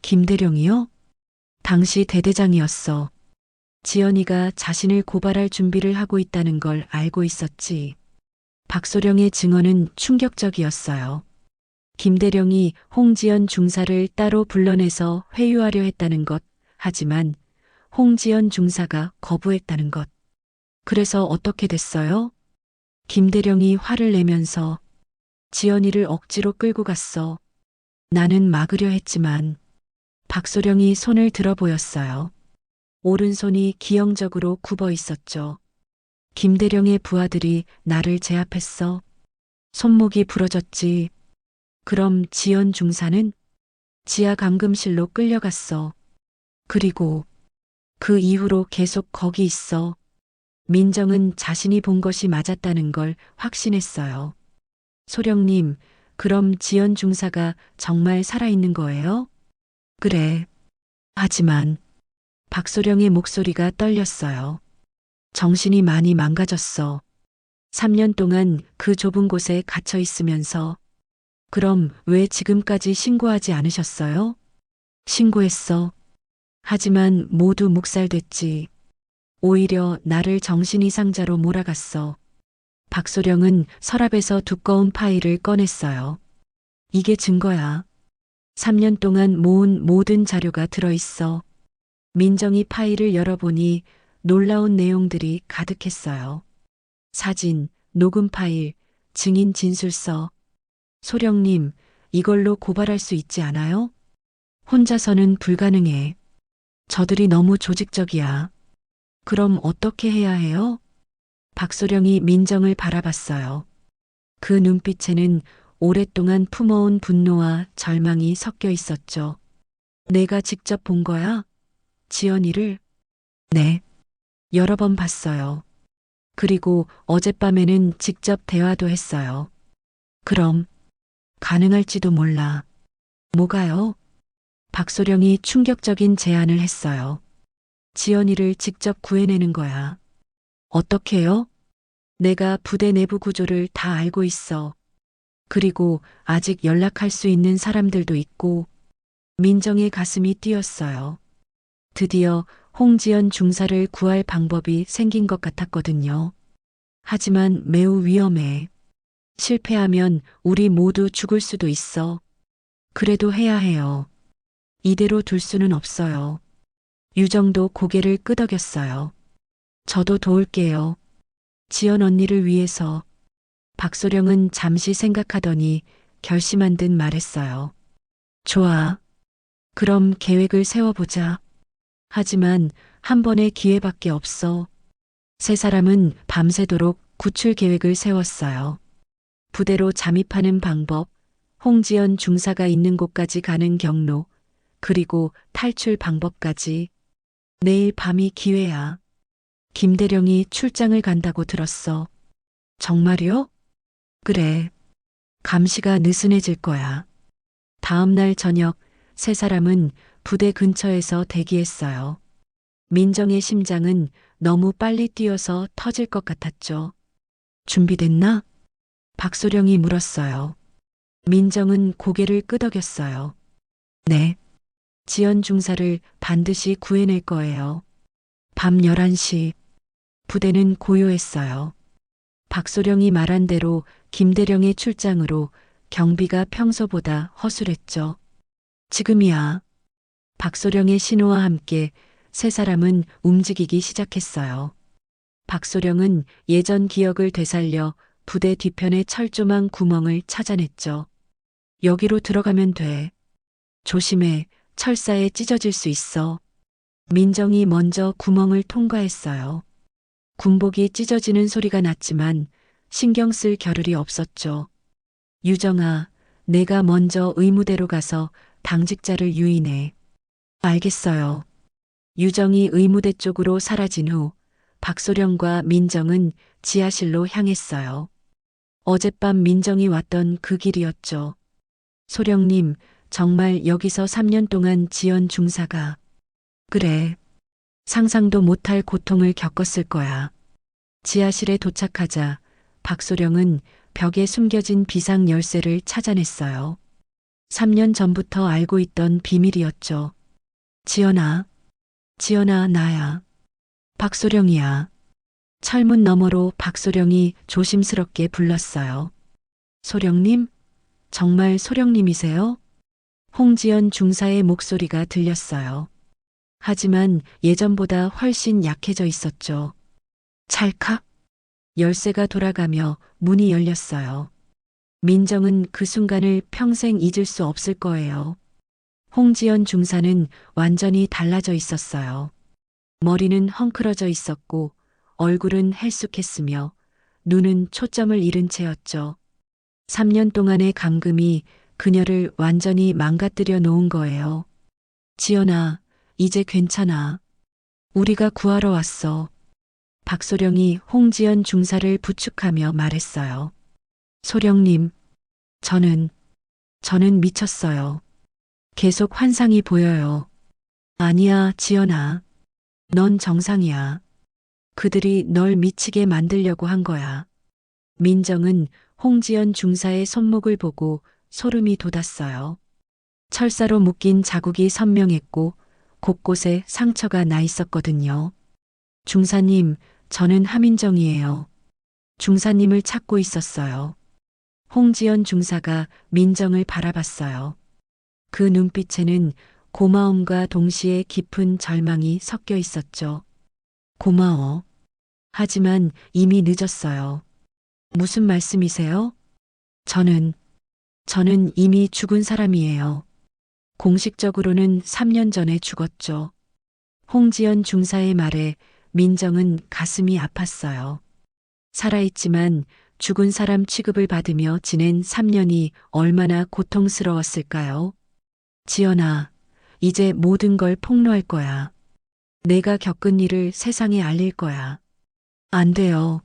김대령이요? 당시 대대장이었어. 지연이가 자신을 고발할 준비를 하고 있다는 걸 알고 있었지. 박소령의 증언은 충격적이었어요. 김대령이 홍지연 중사를 따로 불러내서 회유하려 했다는 것, 하지만 홍지연 중사가 거부했다는 것. 그래서 어떻게 됐어요? 김대령이 화를 내면서 지연이를 억지로 끌고 갔어. 나는 막으려 했지만 박소령이 손을 들어 보였어요. 오른손이 기형적으로 굽어 있었죠. 김대령의 부하들이 나를 제압했어. 손목이 부러졌지. 그럼 지연 중사는 지하 감금실로 끌려갔어. 그리고 그 이후로 계속 거기 있어. 민정은 자신이 본 것이 맞았다는 걸 확신했어요. 소령님, 그럼 지연 중사가 정말 살아있는 거예요? 그래. 하지만 박소령의 목소리가 떨렸어요. 정신이 많이 망가졌어. 3년 동안 그 좁은 곳에 갇혀 있으면서. 그럼 왜 지금까지 신고하지 않으셨어요? 신고했어. 하지만 모두 묵살됐지. 오히려 나를 정신이상자로 몰아갔어. 박소령은 서랍에서 두꺼운 파일을 꺼냈어요. 이게 증거야. 3년 동안 모은 모든 자료가 들어있어. 민정이 파일을 열어보니 놀라운 내용들이 가득했어요. 사진, 녹음 파일, 증인 진술서. 소령님, 이걸로 고발할 수 있지 않아요? 혼자서는 불가능해. 저들이 너무 조직적이야. 그럼 어떻게 해야 해요? 박소령이 민정을 바라봤어요. 그 눈빛에는 오랫동안 품어온 분노와 절망이 섞여 있었죠. 내가 직접 본 거야? 지연이를? 네. 여러 번 봤어요. 그리고 어젯밤에는 직접 대화도 했어요. 그럼 가능할지도 몰라. 뭐가요? 박소령이 충격적인 제안을 했어요. 지연이를 직접 구해내는 거야. 어떻게요? 내가 부대 내부 구조를 다 알고 있어. 그리고 아직 연락할 수 있는 사람들도 있고 민정의 가슴이 뛰었어요. 드디어 홍지연 중사를 구할 방법이 생긴 것 같았거든요. 하지만 매우 위험해. 실패하면 우리 모두 죽을 수도 있어. 그래도 해야 해요. 이대로 둘 수는 없어요. 유정도 고개를 끄덕였어요. 저도 도울게요. 지연 언니를 위해서. 박소령은 잠시 생각하더니 결심한 듯 말했어요. 좋아. 그럼 계획을 세워보자. 하지만 한 번의 기회밖에 없어. 세 사람은 밤새도록 구출 계획을 세웠어요. 부대로 잠입하는 방법, 홍지연 중사가 있는 곳까지 가는 경로, 그리고 탈출 방법까지. 내일 밤이 기회야. 김대령이 출장을 간다고 들었어. 정말요? 그래. 감시가 느슨해질 거야. 다음 날 저녁 세 사람은 부대 근처에서 대기했어요. 민정의 심장은 너무 빨리 뛰어서 터질 것 같았죠. 준비됐나? 박소령이 물었어요. 민정은 고개를 끄덕였어요. 네. 지연 중사를 반드시 구해낼 거예요. 밤 11시. 부대는 고요했어요. 박소령이 말한 대로 김대령의 출장으로 경비가 평소보다 허술했죠. 지금이야. 박소령의 신호와 함께 세 사람은 움직이기 시작했어요. 박소령은 예전 기억을 되살려 부대 뒤편의 철조망 구멍을 찾아냈죠. 여기로 들어가면 돼. 조심해. 철사에 찢어질 수 있어. 민정이 먼저 구멍을 통과했어요. 군복이 찢어지는 소리가 났지만 신경 쓸 겨를이 없었죠. 유정아, 내가 먼저 의무대로 가서 당직자를 유인해. 알겠어요. 유정이 의무대 쪽으로 사라진 후 박소령과 민정은 지하실로 향했어요. 어젯밤 민정이 왔던 그 길이었죠. 소령님, 정말 여기서 3년 동안 지연 중사가. 그래. 상상도 못할 고통을 겪었을 거야. 지하실에 도착하자 박소령은 벽에 숨겨진 비상 열쇠를 찾아냈어요. 3년 전부터 알고 있던 비밀이었죠. 지연아, 지연아, 나야. 박소령이야. 철문 너머로 박소령이 조심스럽게 불렀어요. 소령님? 정말 소령님이세요? 홍지연 중사의 목소리가 들렸어요. 하지만 예전보다 훨씬 약해져 있었죠. 찰칵. 열쇠가 돌아가며 문이 열렸어요. 민정은 그 순간을 평생 잊을 수 없을 거예요. 홍지연 중사는 완전히 달라져 있었어요. 머리는 헝클어져 있었고 얼굴은 헬쑥했으며 눈은 초점을 잃은 채였죠. 3년 동안의 감금이 그녀를 완전히 망가뜨려 놓은 거예요. 지연아, 이제 괜찮아. 우리가 구하러 왔어. 박소령이 홍지연 중사를 부축하며 말했어요. 소령님, 저는 미쳤어요. 계속 환상이 보여요. 아니야, 지연아. 넌 정상이야. 그들이 널 미치게 만들려고 한 거야. 민정은 홍지연 중사의 손목을 보고 소름이 돋았어요. 철사로 묶인 자국이 선명했고 곳곳에 상처가 나 있었거든요. 중사님, 저는 하민정이에요. 중사님을 찾고 있었어요. 홍지연 중사가 민정을 바라봤어요. 그 눈빛에는 고마움과 동시에 깊은 절망이 섞여 있었죠. 고마워. 하지만 이미 늦었어요. 무슨 말씀이세요? 저는 이미 죽은 사람이에요. 공식적으로는 3년 전에 죽었죠. 홍지연 중사의 말에 민정은 가슴이 아팠어요. 살아있지만 죽은 사람 취급을 받으며 지낸 3년이 얼마나 고통스러웠을까요? 지연아, 이제 모든 걸 폭로할 거야. 내가 겪은 일을 세상에 알릴 거야. 안 돼요.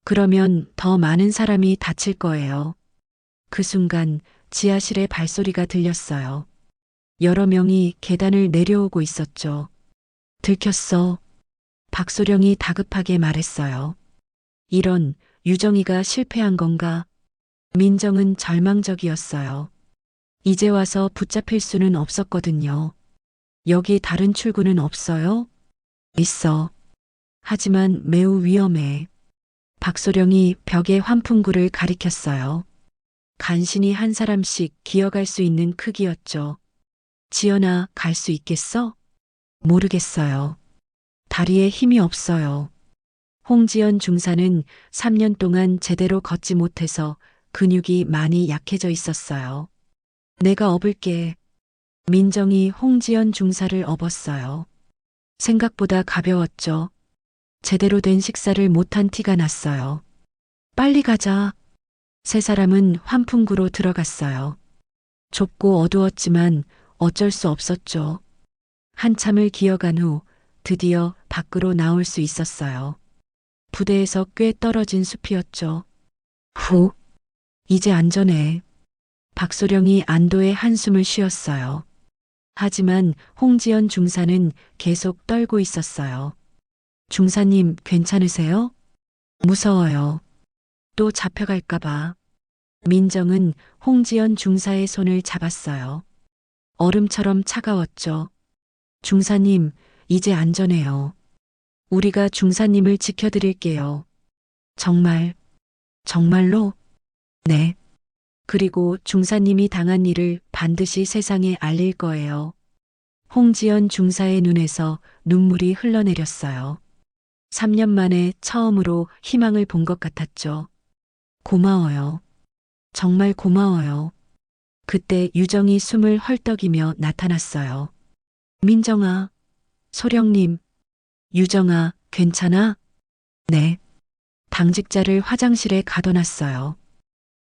그러면 더 많은 사람이 다칠 거예요. 그 순간 지하실에 발소리가 들렸어요. 여러 명이 계단을 내려오고 있었죠. 들켰어. 박소령이 다급하게 말했어요. 이런, 유정이가 실패한 건가? 민정은 절망적이었어요. 이제 와서 붙잡힐 수는 없었거든요. 여기 다른 출구는 없어요? 있어. 하지만 매우 위험해. 박소령이 벽에 환풍구를 가리켰어요. 간신히 한 사람씩 기어갈 수 있는 크기였죠. 지연아, 갈 수 있겠어? 모르겠어요. 다리에 힘이 없어요. 홍지연 중사는 3년 동안 제대로 걷지 못해서 근육이 많이 약해져 있었어요. 내가 업을게. 민정이 홍지연 중사를 업었어요. 생각보다 가벼웠죠. 제대로 된 식사를 못한 티가 났어요. 빨리 가자. 세 사람은 환풍구로 들어갔어요. 좁고 어두웠지만 어쩔 수 없었죠. 한참을 기어간 후 드디어 밖으로 나올 수 있었어요. 부대에서 꽤 떨어진 숲이었죠. 후, 이제 안전해. 박소령이 안도의 한숨을 쉬었어요. 하지만 홍지연 중사는 계속 떨고 있었어요. 중사님, 괜찮으세요? 무서워요. 또 잡혀갈까봐. 민정은 홍지연 중사의 손을 잡았어요. 얼음처럼 차가웠죠. 중사님, 이제 안전해요. 우리가 중사님을 지켜드릴게요. 정말, 정말로? 네. 그리고 중사님이 당한 일을 반드시 세상에 알릴 거예요. 홍지연 중사의 눈에서 눈물이 흘러내렸어요. 3년 만에 처음으로 희망을 본 것 같았죠. 고마워요. 정말 고마워요. 그때 유정이 숨을 헐떡이며 나타났어요. 민정아, 소령님, 유정아, 괜찮아? 네. 당직자를 화장실에 가둬놨어요.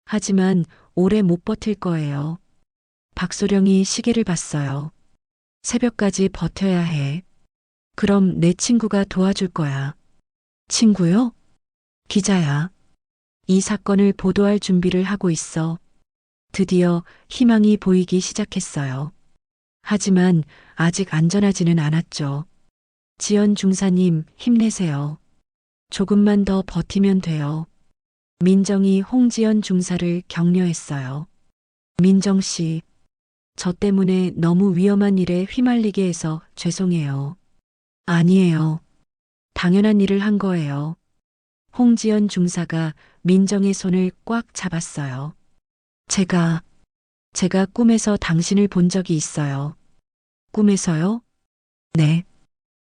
하지만 오래 못 버틸 거예요. 박소령이 시계를 봤어요. 새벽까지 버텨야 해. 그럼 내 친구가 도와줄 거야. 친구요? 기자야. 이 사건을 보도할 준비를 하고 있어. 드디어 희망이 보이기 시작했어요. 하지만 아직 안전하지는 않았죠. 지연 중사님, 힘내세요. 조금만 더 버티면 돼요. 민정이 홍지연 중사를 격려했어요. 민정 씨, 저 때문에 너무 위험한 일에 휘말리게 해서 죄송해요. 아니에요. 당연한 일을 한 거예요. 홍지연 중사가 민정의 손을 꽉 잡았어요. 제가 꿈에서 당신을 본 적이 있어요. 꿈에서요? 네.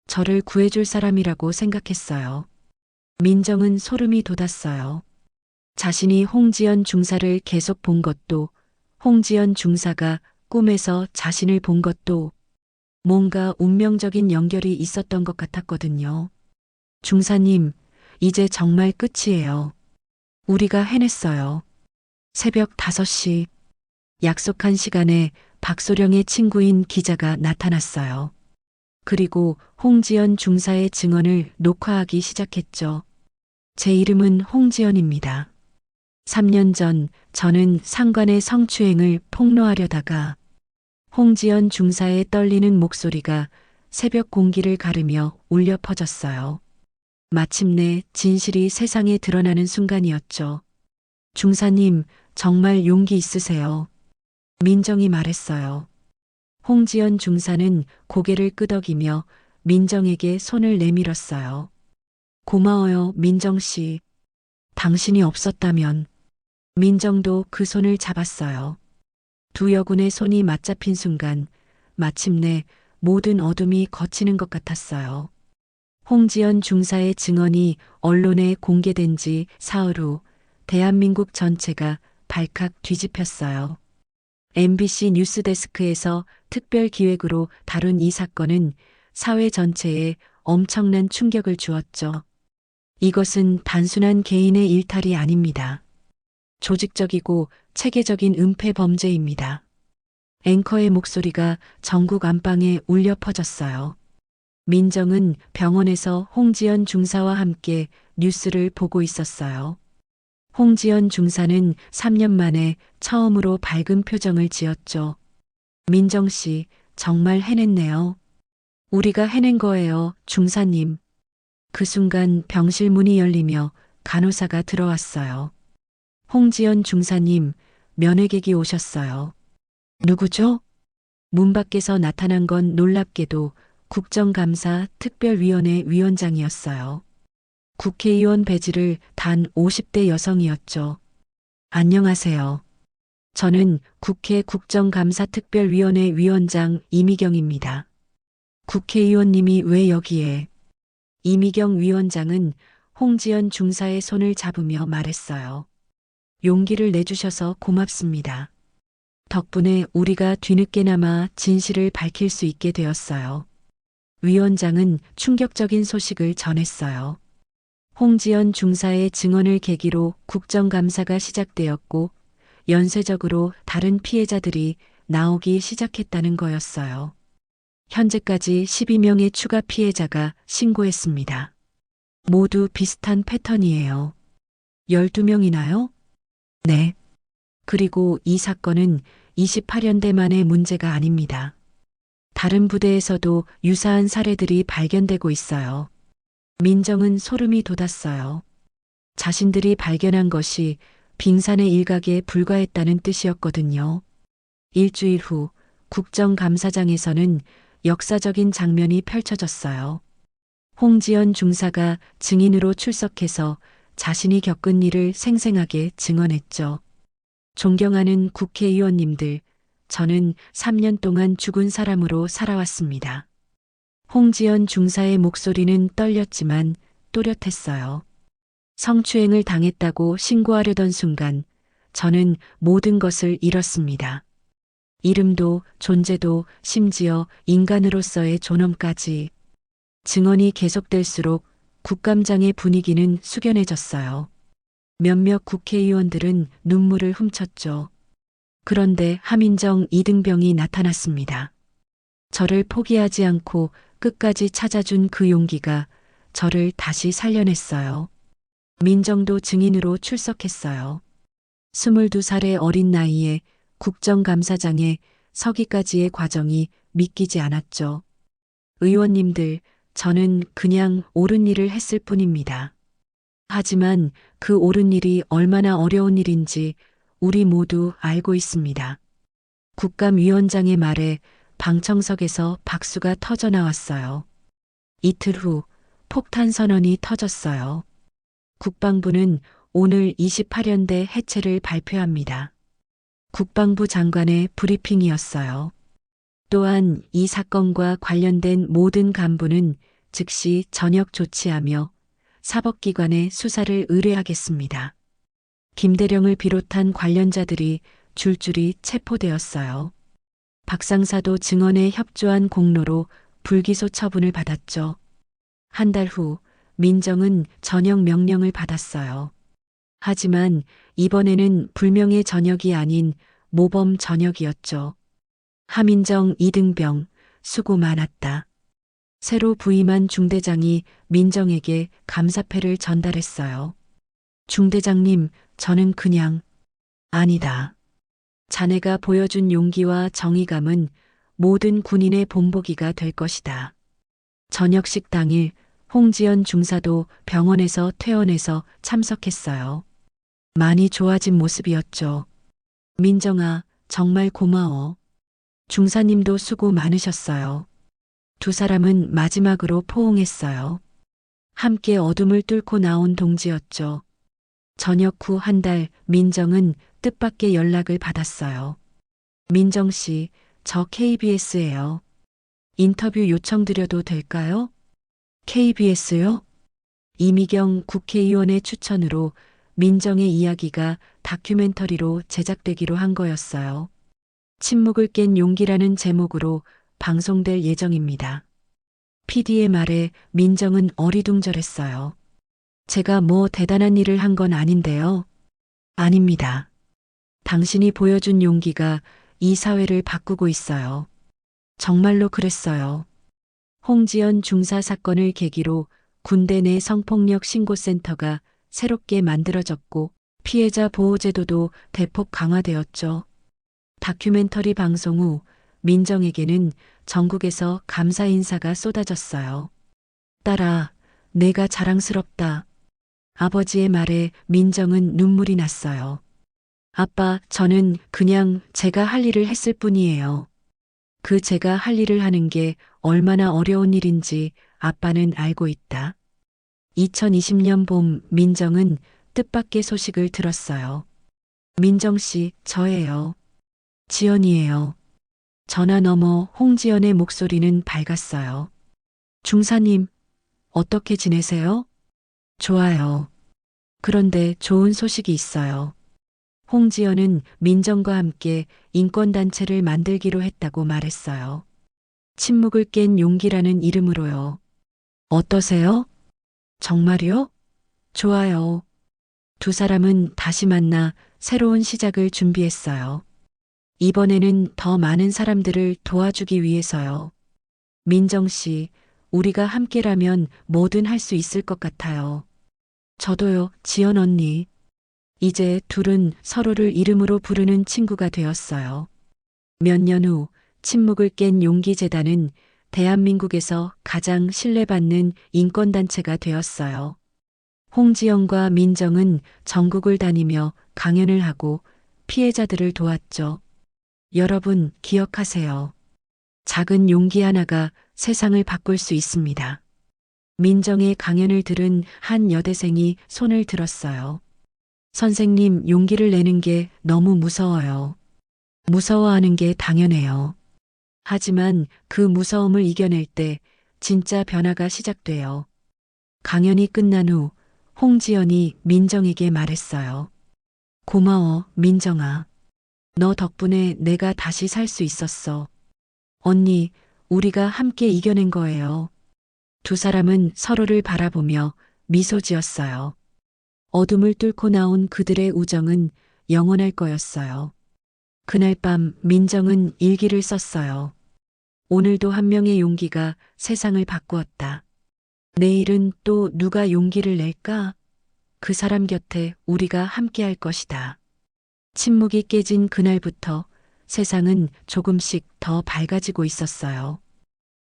저를 구해줄 사람이라고 생각했어요. 민정은 소름이 돋았어요. 자신이 홍지연 중사를 계속 본 것도, 홍지연 중사가 꿈에서 자신을 본 것도 뭔가 운명적인 연결이 있었던 것 같았거든요. 중사님, 이제 정말 끝이에요. 우리가 해냈어요. 새벽 5시, 약속한 시간에 박소령의 친구인 기자가 나타났어요. 그리고 홍지연 중사의 증언을 녹화하기 시작했죠. 제 이름은 홍지연입니다. 3년 전 저는 상관의 성추행을 폭로하려다가 홍지연 중사의 떨리는 목소리가 새벽 공기를 가르며 울려 퍼졌어요. 마침내 진실이 세상에 드러나는 순간이었죠. 중사님, 정말 용기 있으세요. 민정이 말했어요. 홍지연 중사는 고개를 끄덕이며 민정에게 손을 내밀었어요. 고마워요, 민정 씨. 당신이 없었다면. 민정도 그 손을 잡았어요. 두 여군의 손이 맞잡힌 순간 마침내 모든 어둠이 걷히는 것 같았어요. 홍지연 중사의 증언이 언론에 공개된 지 사흘 후 대한민국 전체가 발칵 뒤집혔어요. MBC 뉴스데스크에서 특별 기획으로 다룬 이 사건은 사회 전체에 엄청난 충격을 주었죠. 이것은 단순한 개인의 일탈이 아닙니다. 조직적이고 체계적인 은폐 범죄입니다. 앵커의 목소리가 전국 안방에 울려 퍼졌어요. 민정은 병원에서 홍지연 중사와 함께 뉴스를 보고 있었어요. 홍지연 중사는 3년 만에 처음으로 밝은 표정을 지었죠. 민정 씨, 정말 해냈네요. 우리가 해낸 거예요, 중사님. 그 순간 병실 문이 열리며 간호사가 들어왔어요. 홍지연 중사님, 면회객이 오셨어요. 누구죠? 문 밖에서 나타난 건 놀랍게도 국정감사 특별위원회 위원장이었어요. 국회의원 배지를 단 50대 여성이었죠. 안녕하세요. 저는 국회 국정감사특별위원회 위원장 이미경입니다. 국회의원님이 왜 여기에? 이미경 위원장은 홍지연 중사의 손을 잡으며 말했어요. 용기를 내주셔서 고맙습니다. 덕분에 우리가 뒤늦게나마 진실을 밝힐 수 있게 되었어요. 위원장은 충격적인 소식을 전했어요. 홍지연 중사의 증언을 계기로 국정감사가 시작되었고 연쇄적으로 다른 피해자들이 나오기 시작했다는 거였어요. 현재까지 12명의 추가 피해자가 신고했습니다. 모두 비슷한 패턴이에요. 12명이나요? 네. 그리고 이 사건은 28년대만의 문제가 아닙니다. 다른 부대에서도 유사한 사례들이 발견되고 있어요. 민정은 소름이 돋았어요. 자신들이 발견한 것이 빙산의 일각에 불과했다는 뜻이었거든요. 일주일 후 국정감사장에서는 역사적인 장면이 펼쳐졌어요. 홍지연 중사가 증인으로 출석해서 자신이 겪은 일을 생생하게 증언했죠. 존경하는 국회의원님들, 저는 3년 동안 죽은 사람으로 살아왔습니다. 홍지연 중사의 목소리는 떨렸지만 또렷했어요. 성추행을 당했다고 신고하려던 순간 저는 모든 것을 잃었습니다. 이름도 존재도 심지어 인간으로서의 존엄까지. 증언이 계속될수록 국감장의 분위기는 숙연해졌어요. 몇몇 국회의원들은 눈물을 훔쳤죠. 그런데 하민정 이등병이 나타났습니다. 저를 포기하지 않고 끝까지 찾아준 그 용기가 저를 다시 살려냈어요. 민정도 증인으로 출석했어요. 22살의 어린 나이에 국정감사장에 서기까지의 과정이 믿기지 않았죠. 의원님들, 저는 그냥 옳은 일을 했을 뿐입니다. 하지만 그 옳은 일이 얼마나 어려운 일인지 우리 모두 알고 있습니다. 국감위원장의 말에 방청석에서 박수가 터져 나왔어요. 이틀 후 폭탄 선언이 터졌어요. 국방부는 오늘 28연대 해체를 발표합니다. 국방부 장관의 브리핑이었어요. 또한 이 사건과 관련된 모든 간부는 즉시 전역 조치하며 사법기관에 수사를 의뢰하겠습니다. 김대령을 비롯한 관련자들이 줄줄이 체포되었어요. 박상사도 증언에 협조한 공로로 불기소 처분을 받았죠. 한 달 후 민정은 전역 명령을 받았어요. 하지만 이번에는 불명예 전역이 아닌 모범 전역이었죠. 하민정 이등병, 수고 많았다. 새로 부임한 중대장이 민정에게 감사패를 전달했어요. 중대장님, 저는 그냥 아니다. 자네가 보여준 용기와 정의감은 모든 군인의 본보기가 될 것이다. 저녁식 당일 홍지연 중사도 병원에서 퇴원해서 참석했어요. 많이 좋아진 모습이었죠. 민정아, 정말 고마워. 중사님도 수고 많으셨어요. 두 사람은 마지막으로 포옹했어요. 함께 어둠을 뚫고 나온 동지였죠. 전역 후 한 달 민정은 뜻밖의 연락을 받았어요. 민정 씨, 저 KBS예요. 인터뷰 요청드려도 될까요? KBS요? 이미경 국회의원의 추천으로 민정의 이야기가 다큐멘터리로 제작되기로 한 거였어요. 침묵을 깬 용기라는 제목으로 방송될 예정입니다. PD의 말에 민정은 어리둥절했어요. 제가 뭐 대단한 일을 한 건 아닌데요. 아닙니다. 당신이 보여준 용기가 이 사회를 바꾸고 있어요. 정말로 그랬어요. 홍지연 중사 사건을 계기로 군대 내 성폭력 신고센터가 새롭게 만들어졌고 피해자 보호제도도 대폭 강화되었죠. 다큐멘터리 방송 후 민정에게는 전국에서 감사 인사가 쏟아졌어요. 딸아, 내가 자랑스럽다. 아버지의 말에 민정은 눈물이 났어요. 아빠, 저는 그냥 제가 할 일을 했을 뿐이에요. 그 제가 할 일을 하는 게 얼마나 어려운 일인지 아빠는 알고 있다. 2020년 봄 민정은 뜻밖의 소식을 들었어요. 민정 씨, 저예요. 지연이에요. 전화 너머 홍지연의 목소리는 밝았어요. 중사님, 어떻게 지내세요? 좋아요. 그런데 좋은 소식이 있어요. 홍지연은 민정과 함께 인권단체를 만들기로 했다고 말했어요. 침묵을 깬 용기라는 이름으로요. 어떠세요? 정말요? 좋아요. 두 사람은 다시 만나 새로운 시작을 준비했어요. 이번에는 더 많은 사람들을 도와주기 위해서요. 민정 씨, 우리가 함께라면 뭐든 할 수 있을 것 같아요. 저도요, 지연 언니. 이제 둘은 서로를 이름으로 부르는 친구가 되었어요. 몇 년 후 침묵을 깬 용기재단은 대한민국에서 가장 신뢰받는 인권단체가 되었어요. 홍지영과 민정은 전국을 다니며 강연을 하고 피해자들을 도왔죠. 여러분 기억하세요. 작은 용기 하나가 세상을 바꿀 수 있습니다. 민정의 강연을 들은 한 여대생이 손을 들었어요. 선생님, 용기를 내는 게 너무 무서워요. 무서워하는 게 당연해요. 하지만 그 무서움을 이겨낼 때 진짜 변화가 시작돼요. 강연이 끝난 후 홍지연이 민정에게 말했어요. 고마워, 민정아. 너 덕분에 내가 다시 살 수 있었어. 언니, 우리가 함께 이겨낸 거예요. 두 사람은 서로를 바라보며 미소 지었어요. 어둠을 뚫고 나온 그들의 우정은 영원할 거였어요. 그날 밤 민정은 일기를 썼어요. 오늘도 한 명의 용기가 세상을 바꾸었다. 내일은 또 누가 용기를 낼까? 그 사람 곁에 우리가 함께 할 것이다. 침묵이 깨진 그날부터 세상은 조금씩 더 밝아지고 있었어요.